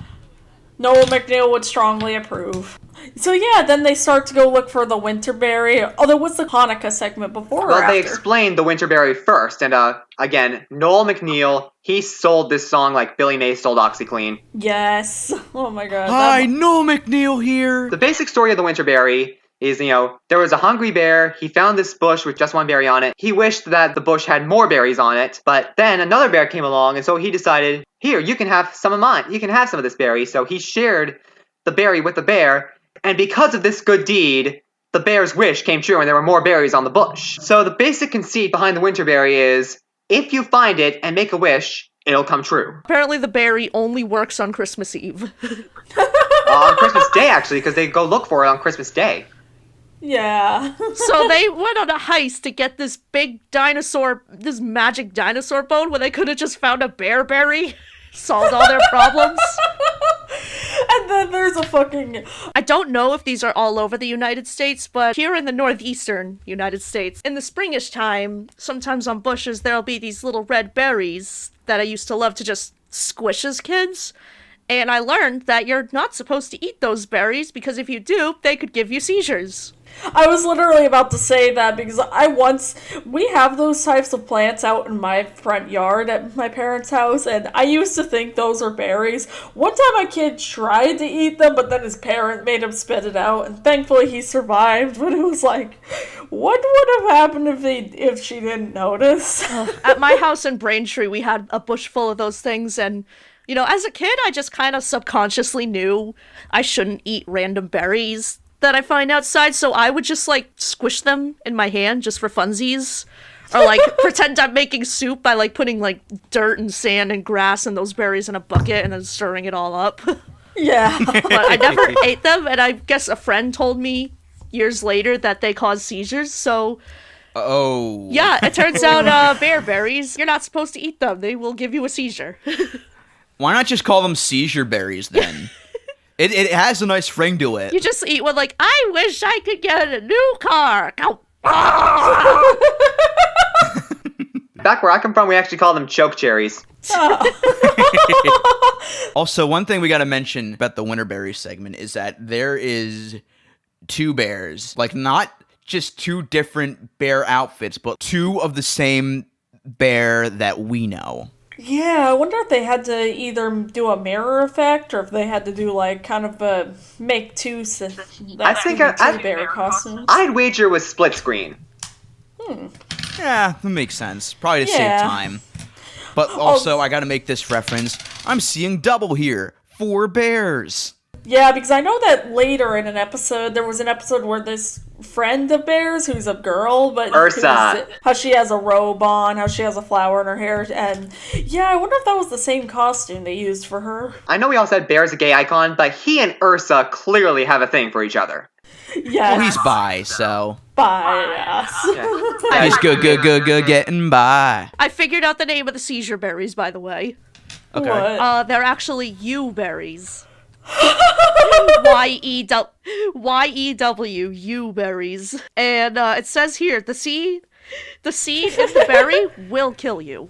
B: Noel MacNeal would strongly approve. So yeah, then they start to go look for the winterberry. Oh, there was the Hanukkah segment before or
D: Well,
B: after?
D: they explained the winterberry first, and again, Noel MacNeal, he sold this song like Billy May sold OxyClean.
B: Yes. Oh my god.
A: Hi, Noel MacNeal here.
D: The basic story of the winterberry is, there was a hungry bear, he found this bush with just one berry on it. He wished that the bush had more berries on it, but then another bear came along, and so he decided, here, you can have some of mine. You can have some of this berry. So he shared the berry with the bear, and because of this good deed, the bear's wish came true and there were more berries on the bush. So the basic conceit behind the winterberry is, if you find it and make a wish, it'll come true.
C: Apparently the berry only works on Christmas Eve.
D: On Christmas Day, actually, because they go look for it on Christmas Day.
B: Yeah.
C: So they went on a heist to get this big dinosaur, this magic dinosaur bone, when they could have just found a bear berry, solved all their problems.
B: And then there's a fucking...
C: I don't know if these are all over the United States, but here in the northeastern United States, in the springish time, sometimes on bushes there'll be these little red berries that I used to love to just squish as kids. And I learned that you're not supposed to eat those berries because if you do, they could give you seizures.
B: I was literally about to say that because we have those types of plants out in my front yard at my parents' house, and I used to think those were berries. One time a kid tried to eat them, but then his parent made him spit it out, and thankfully he survived, but it was like, what would have happened if she didn't notice?
C: At my house in Braintree, we had a bush full of those things, and as a kid, I just kind of subconsciously knew I shouldn't eat random berries that I find outside, so I would just, squish them in my hand just for funsies. Or, pretend I'm making soup by, putting, dirt and sand and grass and those berries in a bucket and then stirring it all up.
B: Yeah.
C: But I never ate them, and I guess a friend told me years later that they cause seizures, so...
A: Oh.
C: Yeah, it turns out, bear berries, you're not supposed to eat them. They will give you a seizure.
A: Why not just call them seizure berries, then? It has a nice ring to it.
C: You just eat one I wish I could get a new car.
D: Back where I come from, we actually call them choke cherries.
A: Also, one thing we got to mention about the winterberry segment is that there is two bears. Not just two different bear outfits, but two of the same bear that we know.
B: Yeah, I wonder if they had to either do a mirror effect or if they had to do kind of a make two.
D: I think
B: two bear costumes.
D: I'd wager with split screen.
A: Yeah, that makes sense. Probably to save time. But also, I got to make this reference. I'm seeing double here. 4 bears.
B: Yeah, because I know that later in an episode, there was an episode where this friend of Bear's, who's a girl, but
D: Ursa,
B: how she has a robe on, how she has a flower in her hair, and yeah, I wonder if that was the same costume they used for her.
D: I know we all said Bear's a gay icon, but he and Ursa clearly have a thing for each other.
B: Yeah,
A: well, he's bi, so
B: yes.
A: Yeah. He's good getting by.
C: I figured out the name of the seizure berries, by the way.
A: Okay.
B: What?
C: They're actually yew berries. Y-E-W, yew berries. And it says here, the seed in the berry will kill you.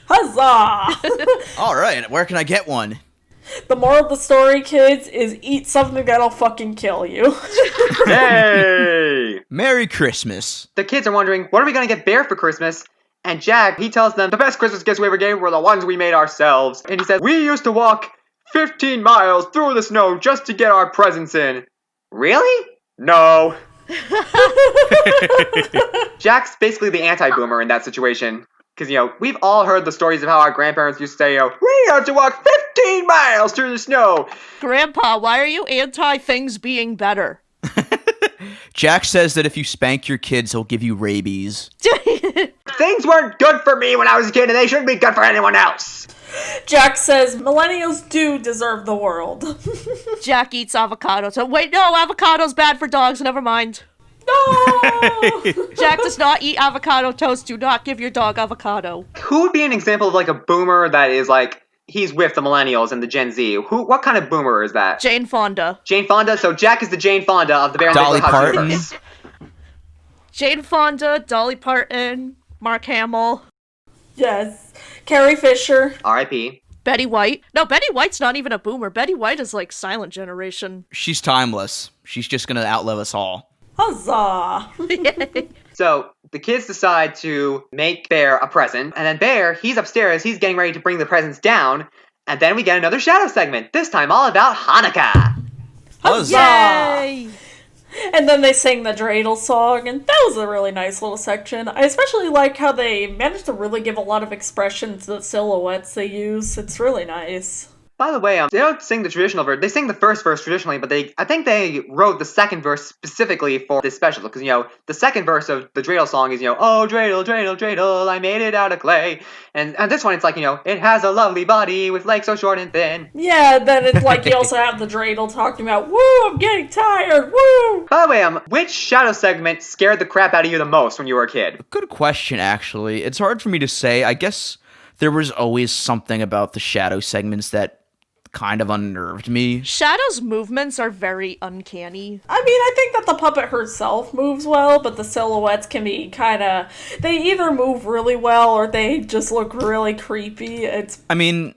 B: Huzzah!
A: All right, where can I get one?
B: The moral of the story, kids, is eat something that'll fucking kill you.
D: Hey!
A: Merry Christmas.
D: The kids are wondering, what are we going to get Bear for Christmas? And Jack, he tells them, the best Christmas gifts we ever gave were the ones we made ourselves. And he says, we used to walk 15 miles through the snow just to get our presents in. Really? No. Jack's basically the anti-boomer in that situation. Because, we've all heard the stories of how our grandparents used to say, we have to walk 15 miles through the snow.
C: Grandpa, why are you anti things being better?
A: Jack says that if you spank your kids, he'll give you rabies.
D: Things weren't good for me when I was a kid, and they shouldn't be good for anyone else.
B: Jack says millennials do deserve the world.
C: Jack eats avocados. Oh, wait, no, avocado's bad for dogs. Never mind.
B: No!
C: Jack does not eat avocado toast. Do not give your dog avocado.
D: Who would be an example of a boomer that is he's with the millennials and the Gen Z? What kind of boomer is that?
C: Jane Fonda.
D: Jane Fonda? So Jack is the Jane Fonda of the Bear and
A: Dolly
D: the Big House
A: Parton.
D: universe.
C: Jane Fonda, Dolly Parton, Mark Hamill.
B: Yes. Carrie Fisher.
D: R.I.P.
C: Betty White. No, Betty White's not even a boomer. Betty White is like silent generation.
A: She's timeless. She's just gonna outlive us all.
B: Huzzah!
D: So the kids decide to make Bear a present, and then Bear, he's upstairs, he's getting ready to bring the presents down, and then we get another shadow segment, this time all about Hanukkah.
A: Huzzah!
C: Yay!
B: And then they sing the dreidel song, and that was a really nice little section. I especially like how they managed to really give a lot of expression to the silhouettes they use. It's really nice.
D: By the way, they don't sing the traditional verse. They sing the first verse traditionally, but I think they wrote the second verse specifically for this special. Because, the second verse of the dreidel song is, oh, dreidel, dreidel, dreidel, I made it out of clay. And this one, it's like, it has a lovely body with legs so short and thin.
B: Yeah, then it's like you also have the dreidel talking about, woo, I'm getting tired, woo!
D: By the way, which shadow segment scared the crap out of you the most when you were a kid?
A: Good question, actually. It's hard for me to say. I guess there was always something about the shadow segments that kind of unnerved me.
C: Shadow's movements are very uncanny.
B: I mean, I think that the puppet herself moves well, but the silhouettes can be they either move really well or they just look really creepy.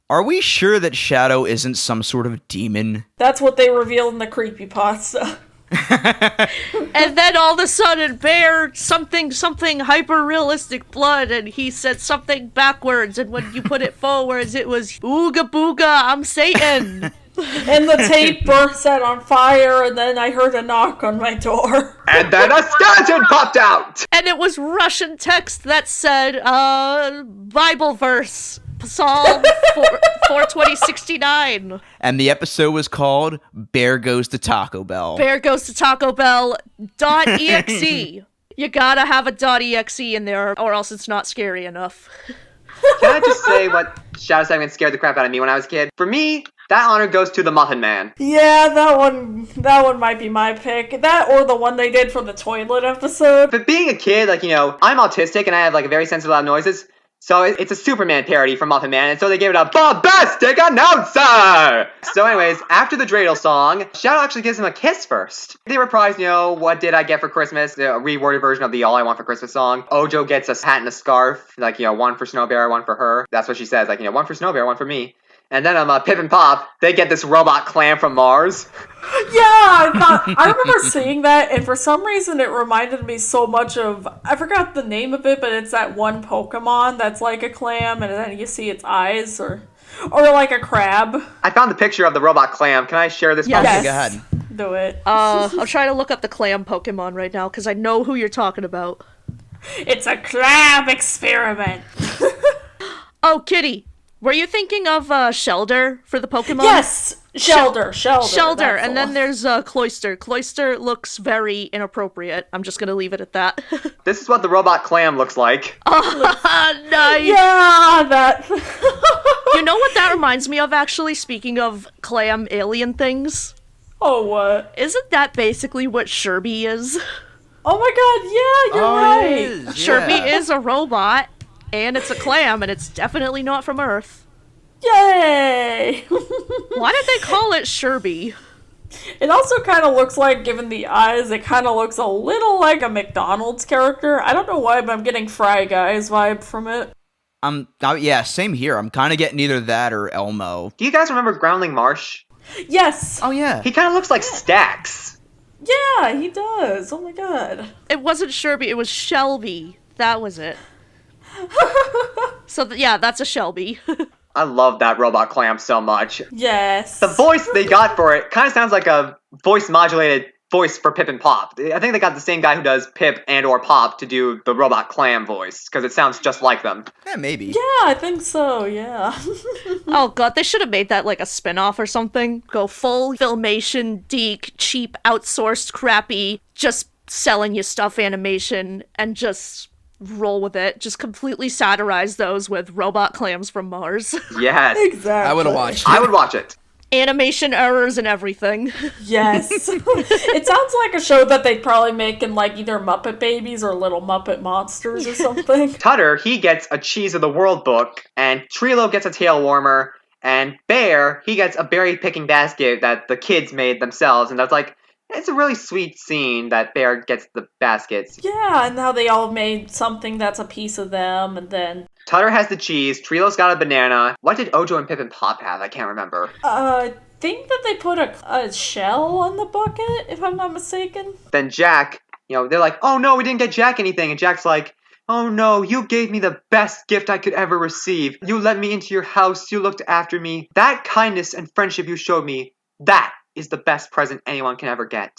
A: Are we sure that Shadow isn't some sort of demon?
B: That's what they reveal in the creepypasta.
C: And then all of a sudden, Bear, something hyper realistic blood, and he said something backwards, and when you put it forwards, it was ooga booga, I'm Satan.
B: And the tape burst set on fire, and then I heard a knock on my door.
D: And then a skeleton popped out!
C: And it was Russian text that said, Bible verse. Psalm 42069.
A: And the episode was called Bear Goes to Taco Bell.
C: Bear Goes to Taco Bell .exe. You gotta have a .exe in there or else it's not scary enough.
D: Can I just say what shadow segment scared the crap out of me when I was a kid? For me, that honor goes to the Muffin Man.
B: Yeah, that one might be my pick. That or the one they did for the toilet episode.
D: But being a kid, I'm autistic and I have a very sensitive loud noises. So it's a Superman parody from Muffin Man, and so they gave it a bombastic announcer! So anyways, after the dreidel song, Shadow actually gives him a kiss first. They reprise, what did I get for Christmas? A reworded version of the All I Want for Christmas song. Ojo gets a hat and a scarf, one for Snow Bear, one for her. That's what she says, one for Snow Bear, one for me. And then Pip and Pop, they get this robot clam from Mars.
B: Yeah, I remember seeing that, and for some reason it reminded me so much of, I forgot the name of it, but it's that one Pokemon that's like a clam, and then you see its eyes, or like a crab.
D: I found the picture of the robot clam. Can I share this?
B: Yes.
A: Go ahead.
B: Do it.
C: I'm trying to look up the clam Pokemon right now, because I know who you're talking about.
B: It's a crab experiment.
C: Oh, Kitty. Were you thinking of Shelder for the Pokemon?
B: Yes! Shelder.
C: Shelder, and then there's Cloyster. Cloyster looks very inappropriate. I'm just gonna leave it at that.
D: This is what the robot clam looks like.
C: Nice!
B: Yeah, that...
C: You know what that reminds me of, actually, speaking of clam alien things?
B: Oh, what?
C: Isn't that basically what Sherby is?
B: Oh my god, yeah, you're right!
A: It is, yeah.
C: Sherby is a robot. And it's a clam, and it's definitely not from Earth.
B: Yay!
C: Why did they call it Sherby?
B: It also kind of looks like, given the eyes, it kind of looks a little like a McDonald's character. I don't know why, but I'm getting Fry Guys vibe from it.
A: Yeah, same here. I'm kind of getting either that or Elmo.
D: Do you guys remember Groundling Marsh?
B: Yes!
A: Oh, yeah.
D: He kind of looks like Stax.
B: Yeah, he does. Oh my god.
C: It wasn't Sherby, it was Shelby. That was it. So, that's a Shelby.
D: I love that robot clam so much.
B: Yes.
D: The voice they got for it kind of sounds like a voice modulated voice for Pip and Pop. I think they got the same guy who does Pip and or Pop to do the robot clam voice, because it sounds just like them.
A: Yeah, maybe.
B: Yeah, I think so, yeah.
C: Oh god, they should have made that like a spin-off or something. Go full Filmation, Deke, cheap, outsourced, crappy, just selling you stuff animation, and just roll with it. Just completely satirize those with robot clams from Mars.
D: Yes.
B: Exactly.
A: I would have watched it.
D: I would watch it.
C: Animation errors and everything.
B: Yes. It sounds like a show that they'd probably make in like either Muppet Babies or Little Muppet Monsters or something.
D: Tutter, he gets a Cheese of the World book, and Trilo gets a tail warmer, and Bear, he gets a berry picking basket that the kids made themselves, and that's like, It's a really sweet scene that Bear gets the baskets.
B: Yeah, and how they all made something that's a piece of them, and then...
D: Tutter has the cheese, Trilo's got a banana. What did Ojo and Pip and Pop have? I can't remember.
B: I think that they put a shell on the bucket, if I'm not mistaken.
D: Then Jack, they're like, oh no, we didn't get Jack anything. And Jack's like, oh no, you gave me the best gift I could ever receive. You let me into your house, you looked after me. That kindness and friendship you showed me, that is the best present anyone can ever get.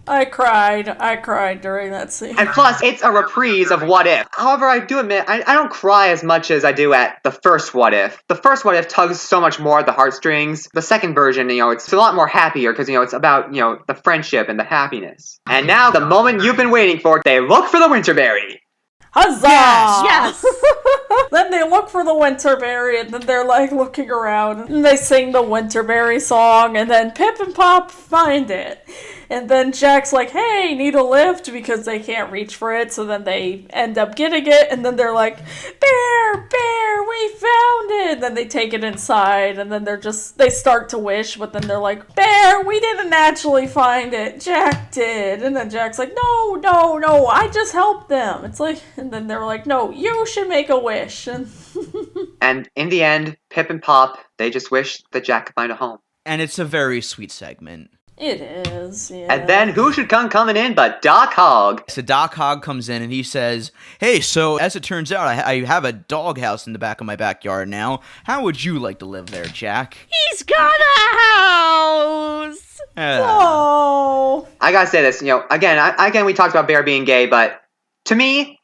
B: I cried during that scene.
D: And plus, it's a reprise of What If. However, I do admit, I don't cry as much as I do at the first What If. The first What If tugs so much more at the heartstrings. The second version, it's a lot more happier because, it's about, the friendship and the happiness. And now, the moment you've been waiting for, they look for the Winterberry.
B: Huzzah!
C: Yes!
B: Then they look for the Winterberry, and then they're like looking around, and they sing the Winterberry song, and then Pip and Pop find it. And then Jack's like, hey, need a lift, because they can't reach for it, so then they end up getting it, and then they're like, Bear, we found it! And then they take it inside, and then they start to wish, but then they're like, Bear, we didn't actually find it, Jack did. And then Jack's like, no, I just helped them. It's like, and then they're like, no, you should make a wish.
D: And in the end, Pip and Pop, they just wish that Jack could find a home.
A: And it's a very sweet segment.
B: It is, yeah.
D: And then who should come coming in but Doc Hogg?
A: So Doc Hogg comes in and he says, hey, so as it turns out, I have a doghouse in the back of my backyard now. How would you like to live there, Jack?
C: He's got a house!
B: Oh.
D: I gotta say this, again, we talked about Bear being gay, but to me,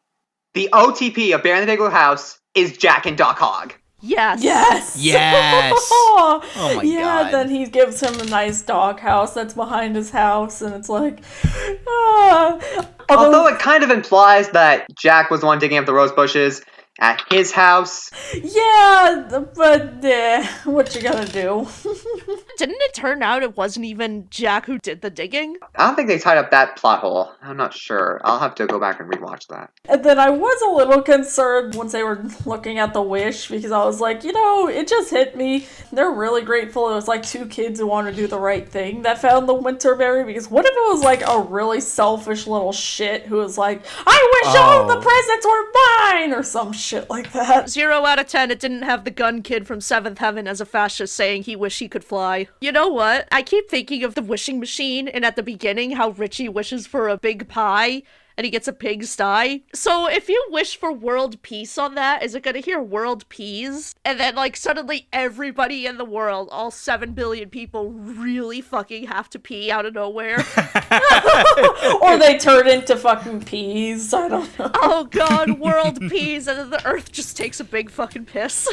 D: the OTP of Bear in the Big Blue House is Jack and Doc Hogg.
C: Yes.
A: Oh my god.
B: Yeah, then he gives him a nice doghouse that's behind his house, and it's like,
D: Although it kind of implies that Jack was the one digging up the rose bushes at his house.
B: Yeah, but what you gonna do?
C: Didn't it turn out it wasn't even Jack who did the digging?
D: I don't think they tied up that plot hole. I'm not sure. I'll have to go back and rewatch that.
B: And then I was a little concerned once they were looking at the wish, because I was like, it just hit me. They're really grateful it was like two kids who want to do the right thing that found the Winterberry, because what if it was like a really selfish little shit who was like, I wish all the presents were mine, or some shit like that.
C: 0 out of 10, it didn't have the gun kid from 7th Heaven as a fascist saying he wished he could fly. You know what? I keep thinking of the wishing machine, and at the beginning, how Richie wishes for a big pie, and he gets a pigsty. So if you wish for world peace on that, is it gonna hear world peas? And then, suddenly everybody in the world, all 7 billion people, really fucking have to pee out of nowhere?
B: Or they turn into fucking peas. I don't know.
C: Oh god, world peas, and then the earth just takes a big fucking piss.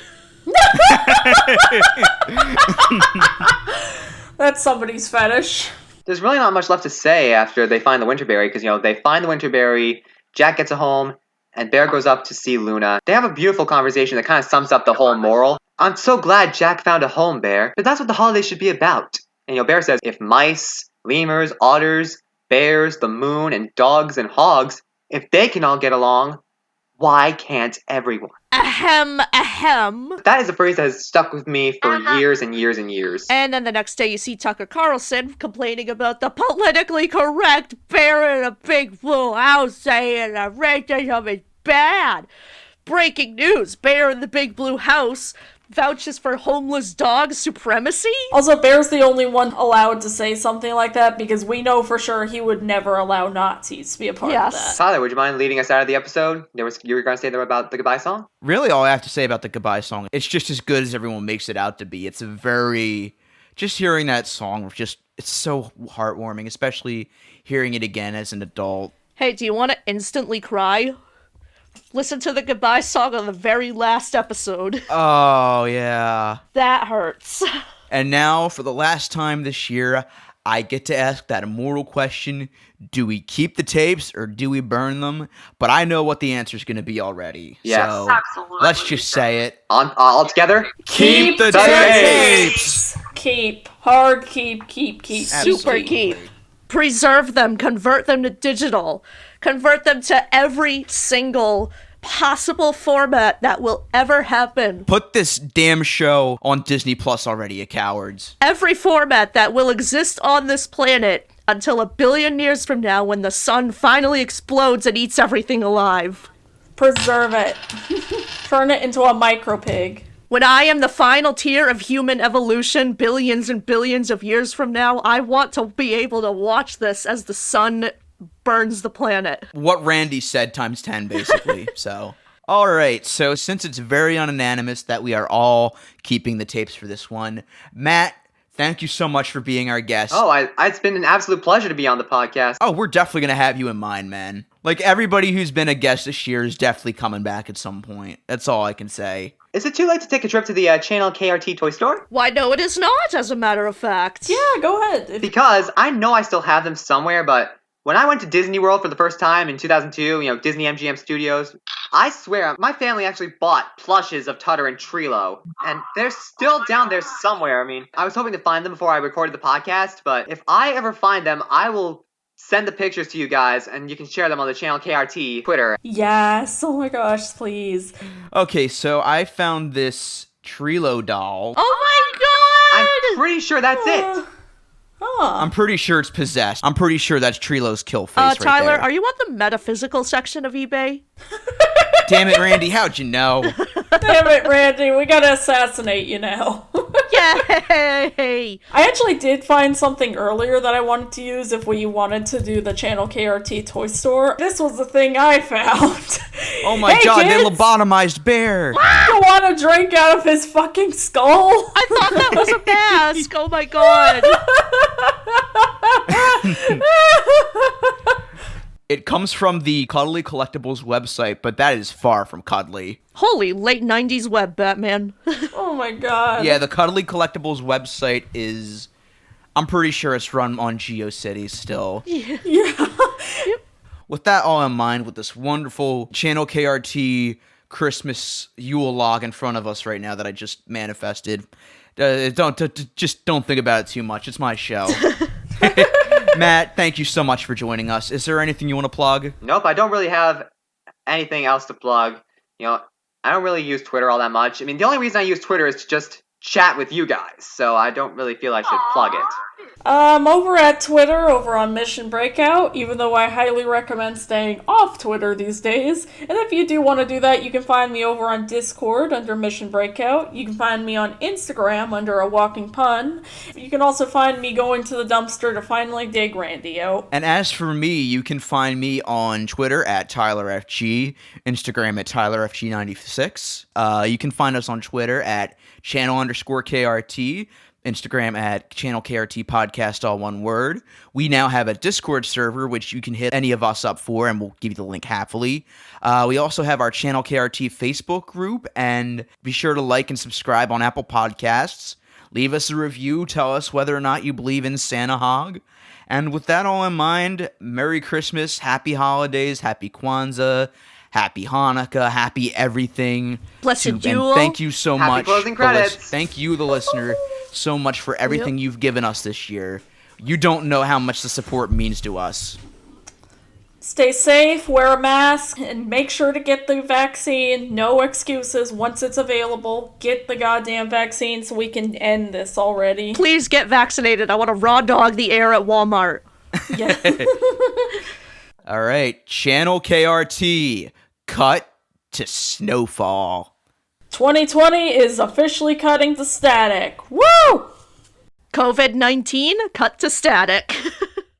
B: That's somebody's fetish.
D: There's really not much left to say after they find the Winterberry, because, they find the Winterberry, Jack gets a home, and Bear goes up to see Luna. They have a beautiful conversation that kind of sums up the whole moral. I'm so glad Jack found a home, Bear, but that's what the holidays should be about. And, Bear says, if mice, lemurs, otters, bears, the moon, and dogs and hogs, if they can all get along, why can't everyone?
C: Ahem, ahem.
D: That is a phrase that has stuck with me for years and years and years.
C: And then the next day you see Tucker Carlson complaining about the politically correct Bear in a Big Blue House saying that racism is bad. Breaking news, Bear in the Big Blue House vouches for homeless dog supremacy?
B: Also, Bear's the only one allowed to say something like that, because we know for sure he would never allow Nazis to be a part of that.
D: Tyler, would you mind leading us out of the episode? You were going to say there about the goodbye song?
A: Really, all I have to say about the goodbye song, it's just as good as everyone makes it out to be. It's a very... Just hearing that song, it's so heartwarming, especially hearing it again as an adult.
C: Hey, do you want to instantly cry? Listen to the goodbye song on the very last episode.
A: Oh, yeah.
C: That hurts.
A: And now, for the last time this year, I get to ask that immortal question, do we keep the tapes or do we burn them? But I know what the answer is going to be already.
D: Yes.
A: So, let's just say it.
D: All together?
A: Keep the tapes!
B: Keep. Hard keep.
C: Super keep. Preserve them, convert them to digital. Convert them to every single possible format that will ever happen.
A: Put this damn show on Disney Plus already, you cowards.
C: Every format that will exist on this planet, until 1 billion years from now when the sun finally explodes and eats everything alive.
B: Preserve it. Turn it into a micropig.
C: When I am the final tier of human evolution, billions and billions of years from now, I want to be able to watch this as the sun burns the planet.
A: What Randy said times 10, basically. So, all right. So, since it's very unanimous that we are all keeping the tapes for this one, Matt, thank you so much for being our guest.
D: Oh, it's been an absolute pleasure to be on the podcast.
A: Oh, we're definitely going to have you in mind, man. Like, everybody who's been a guest this year is definitely coming back at some point. That's all I can say.
D: Is it too late to take a trip to the channel KRT Toy Store?
C: Why, no, it is not, as a matter of fact.
B: Yeah, go ahead.
D: Because I know I still have them somewhere, but when I went to Disney World for the first time in 2002, Disney MGM Studios, I swear, my family actually bought plushes of Tutter and Trilo, and they're still down there somewhere. I mean, I was hoping to find them before I recorded the podcast, but if I ever find them, I will send the pictures to you guys, and you can share them on the channel KRT Twitter.
B: Yes, oh my gosh, please.
A: Okay, so I found this Trilo doll.
C: Oh my god!
D: I'm pretty sure that's it.
A: I'm pretty sure it's possessed. I'm pretty sure that's Trilo's kill face right
C: Tyler,
A: there.
C: are you on the metaphysical section of eBay?
A: Damn it, Randy, how'd you know?
B: Damn it, Randy, we gotta assassinate you now.
C: Yay!
B: I actually did find something earlier that I wanted to use if we wanted to do the channel KRT Toy Store. This was the thing I found.
A: Oh my god,
B: kids,
A: the lobotomized bear!
B: You want a drink out of his fucking skull?
C: I thought that was a mask! Oh my god!
A: It comes from the Cuddly Collectibles website, but that is far from cuddly.
C: Holy late 90s web, Batman.
B: Oh my god.
A: Yeah, the Cuddly Collectibles website is... I'm pretty sure it's run on GeoCities still.
B: Yeah.
A: With that all in mind, with this wonderful Channel KRT Christmas Yule log in front of us right now that I just manifested, just don't think about it too much. It's my show. Matt, thank you so much for joining us. Is there anything you want to plug?
D: Nope, I don't really have anything else to plug. I don't really use Twitter all that much. I mean, the only reason I use Twitter is to just chat with you guys, so I don't really feel I should plug it.
B: Over at Twitter, over on Mission Breakout, even though I highly recommend staying off Twitter these days. And if you do want to do that, you can find me over on Discord under Mission Breakout. You can find me on Instagram under A Walking Pun. You can also find me going to the dumpster to finally dig Randy out.
A: And as for me, you can find me on Twitter at TylerFG, Instagram at TylerFG96. You can find us on Twitter at channel_KRT, Instagram at Channel KRT Podcast, all one word. We now have a Discord server, which you can hit any of us up for, and we'll give you the link happily. We also have our Channel KRT Facebook group, and be sure to like and subscribe on Apple Podcasts. Leave us a review, tell us whether or not you believe in Santa Hogg. And with that all in mind, Merry Christmas, Happy Holidays, Happy Kwanzaa, Happy Hanukkah, Happy everything.
C: Blessed Yule.
A: And thank you so
D: Happy
A: much.
D: closing credits.
A: Thank you, the listener, so much for everything you've given us this year. You don't know how much the support means to us.
B: Stay safe, wear a mask, and make sure to get the vaccine. No excuses. Once it's available, get the goddamn vaccine so we can end this already.
C: Please get vaccinated. I want to raw dog the air at Walmart.
B: Yeah.
A: All right, Channel KRT, cut to snowfall.
B: 2020 is officially cutting to static. Woo!
C: COVID-19, cut to static.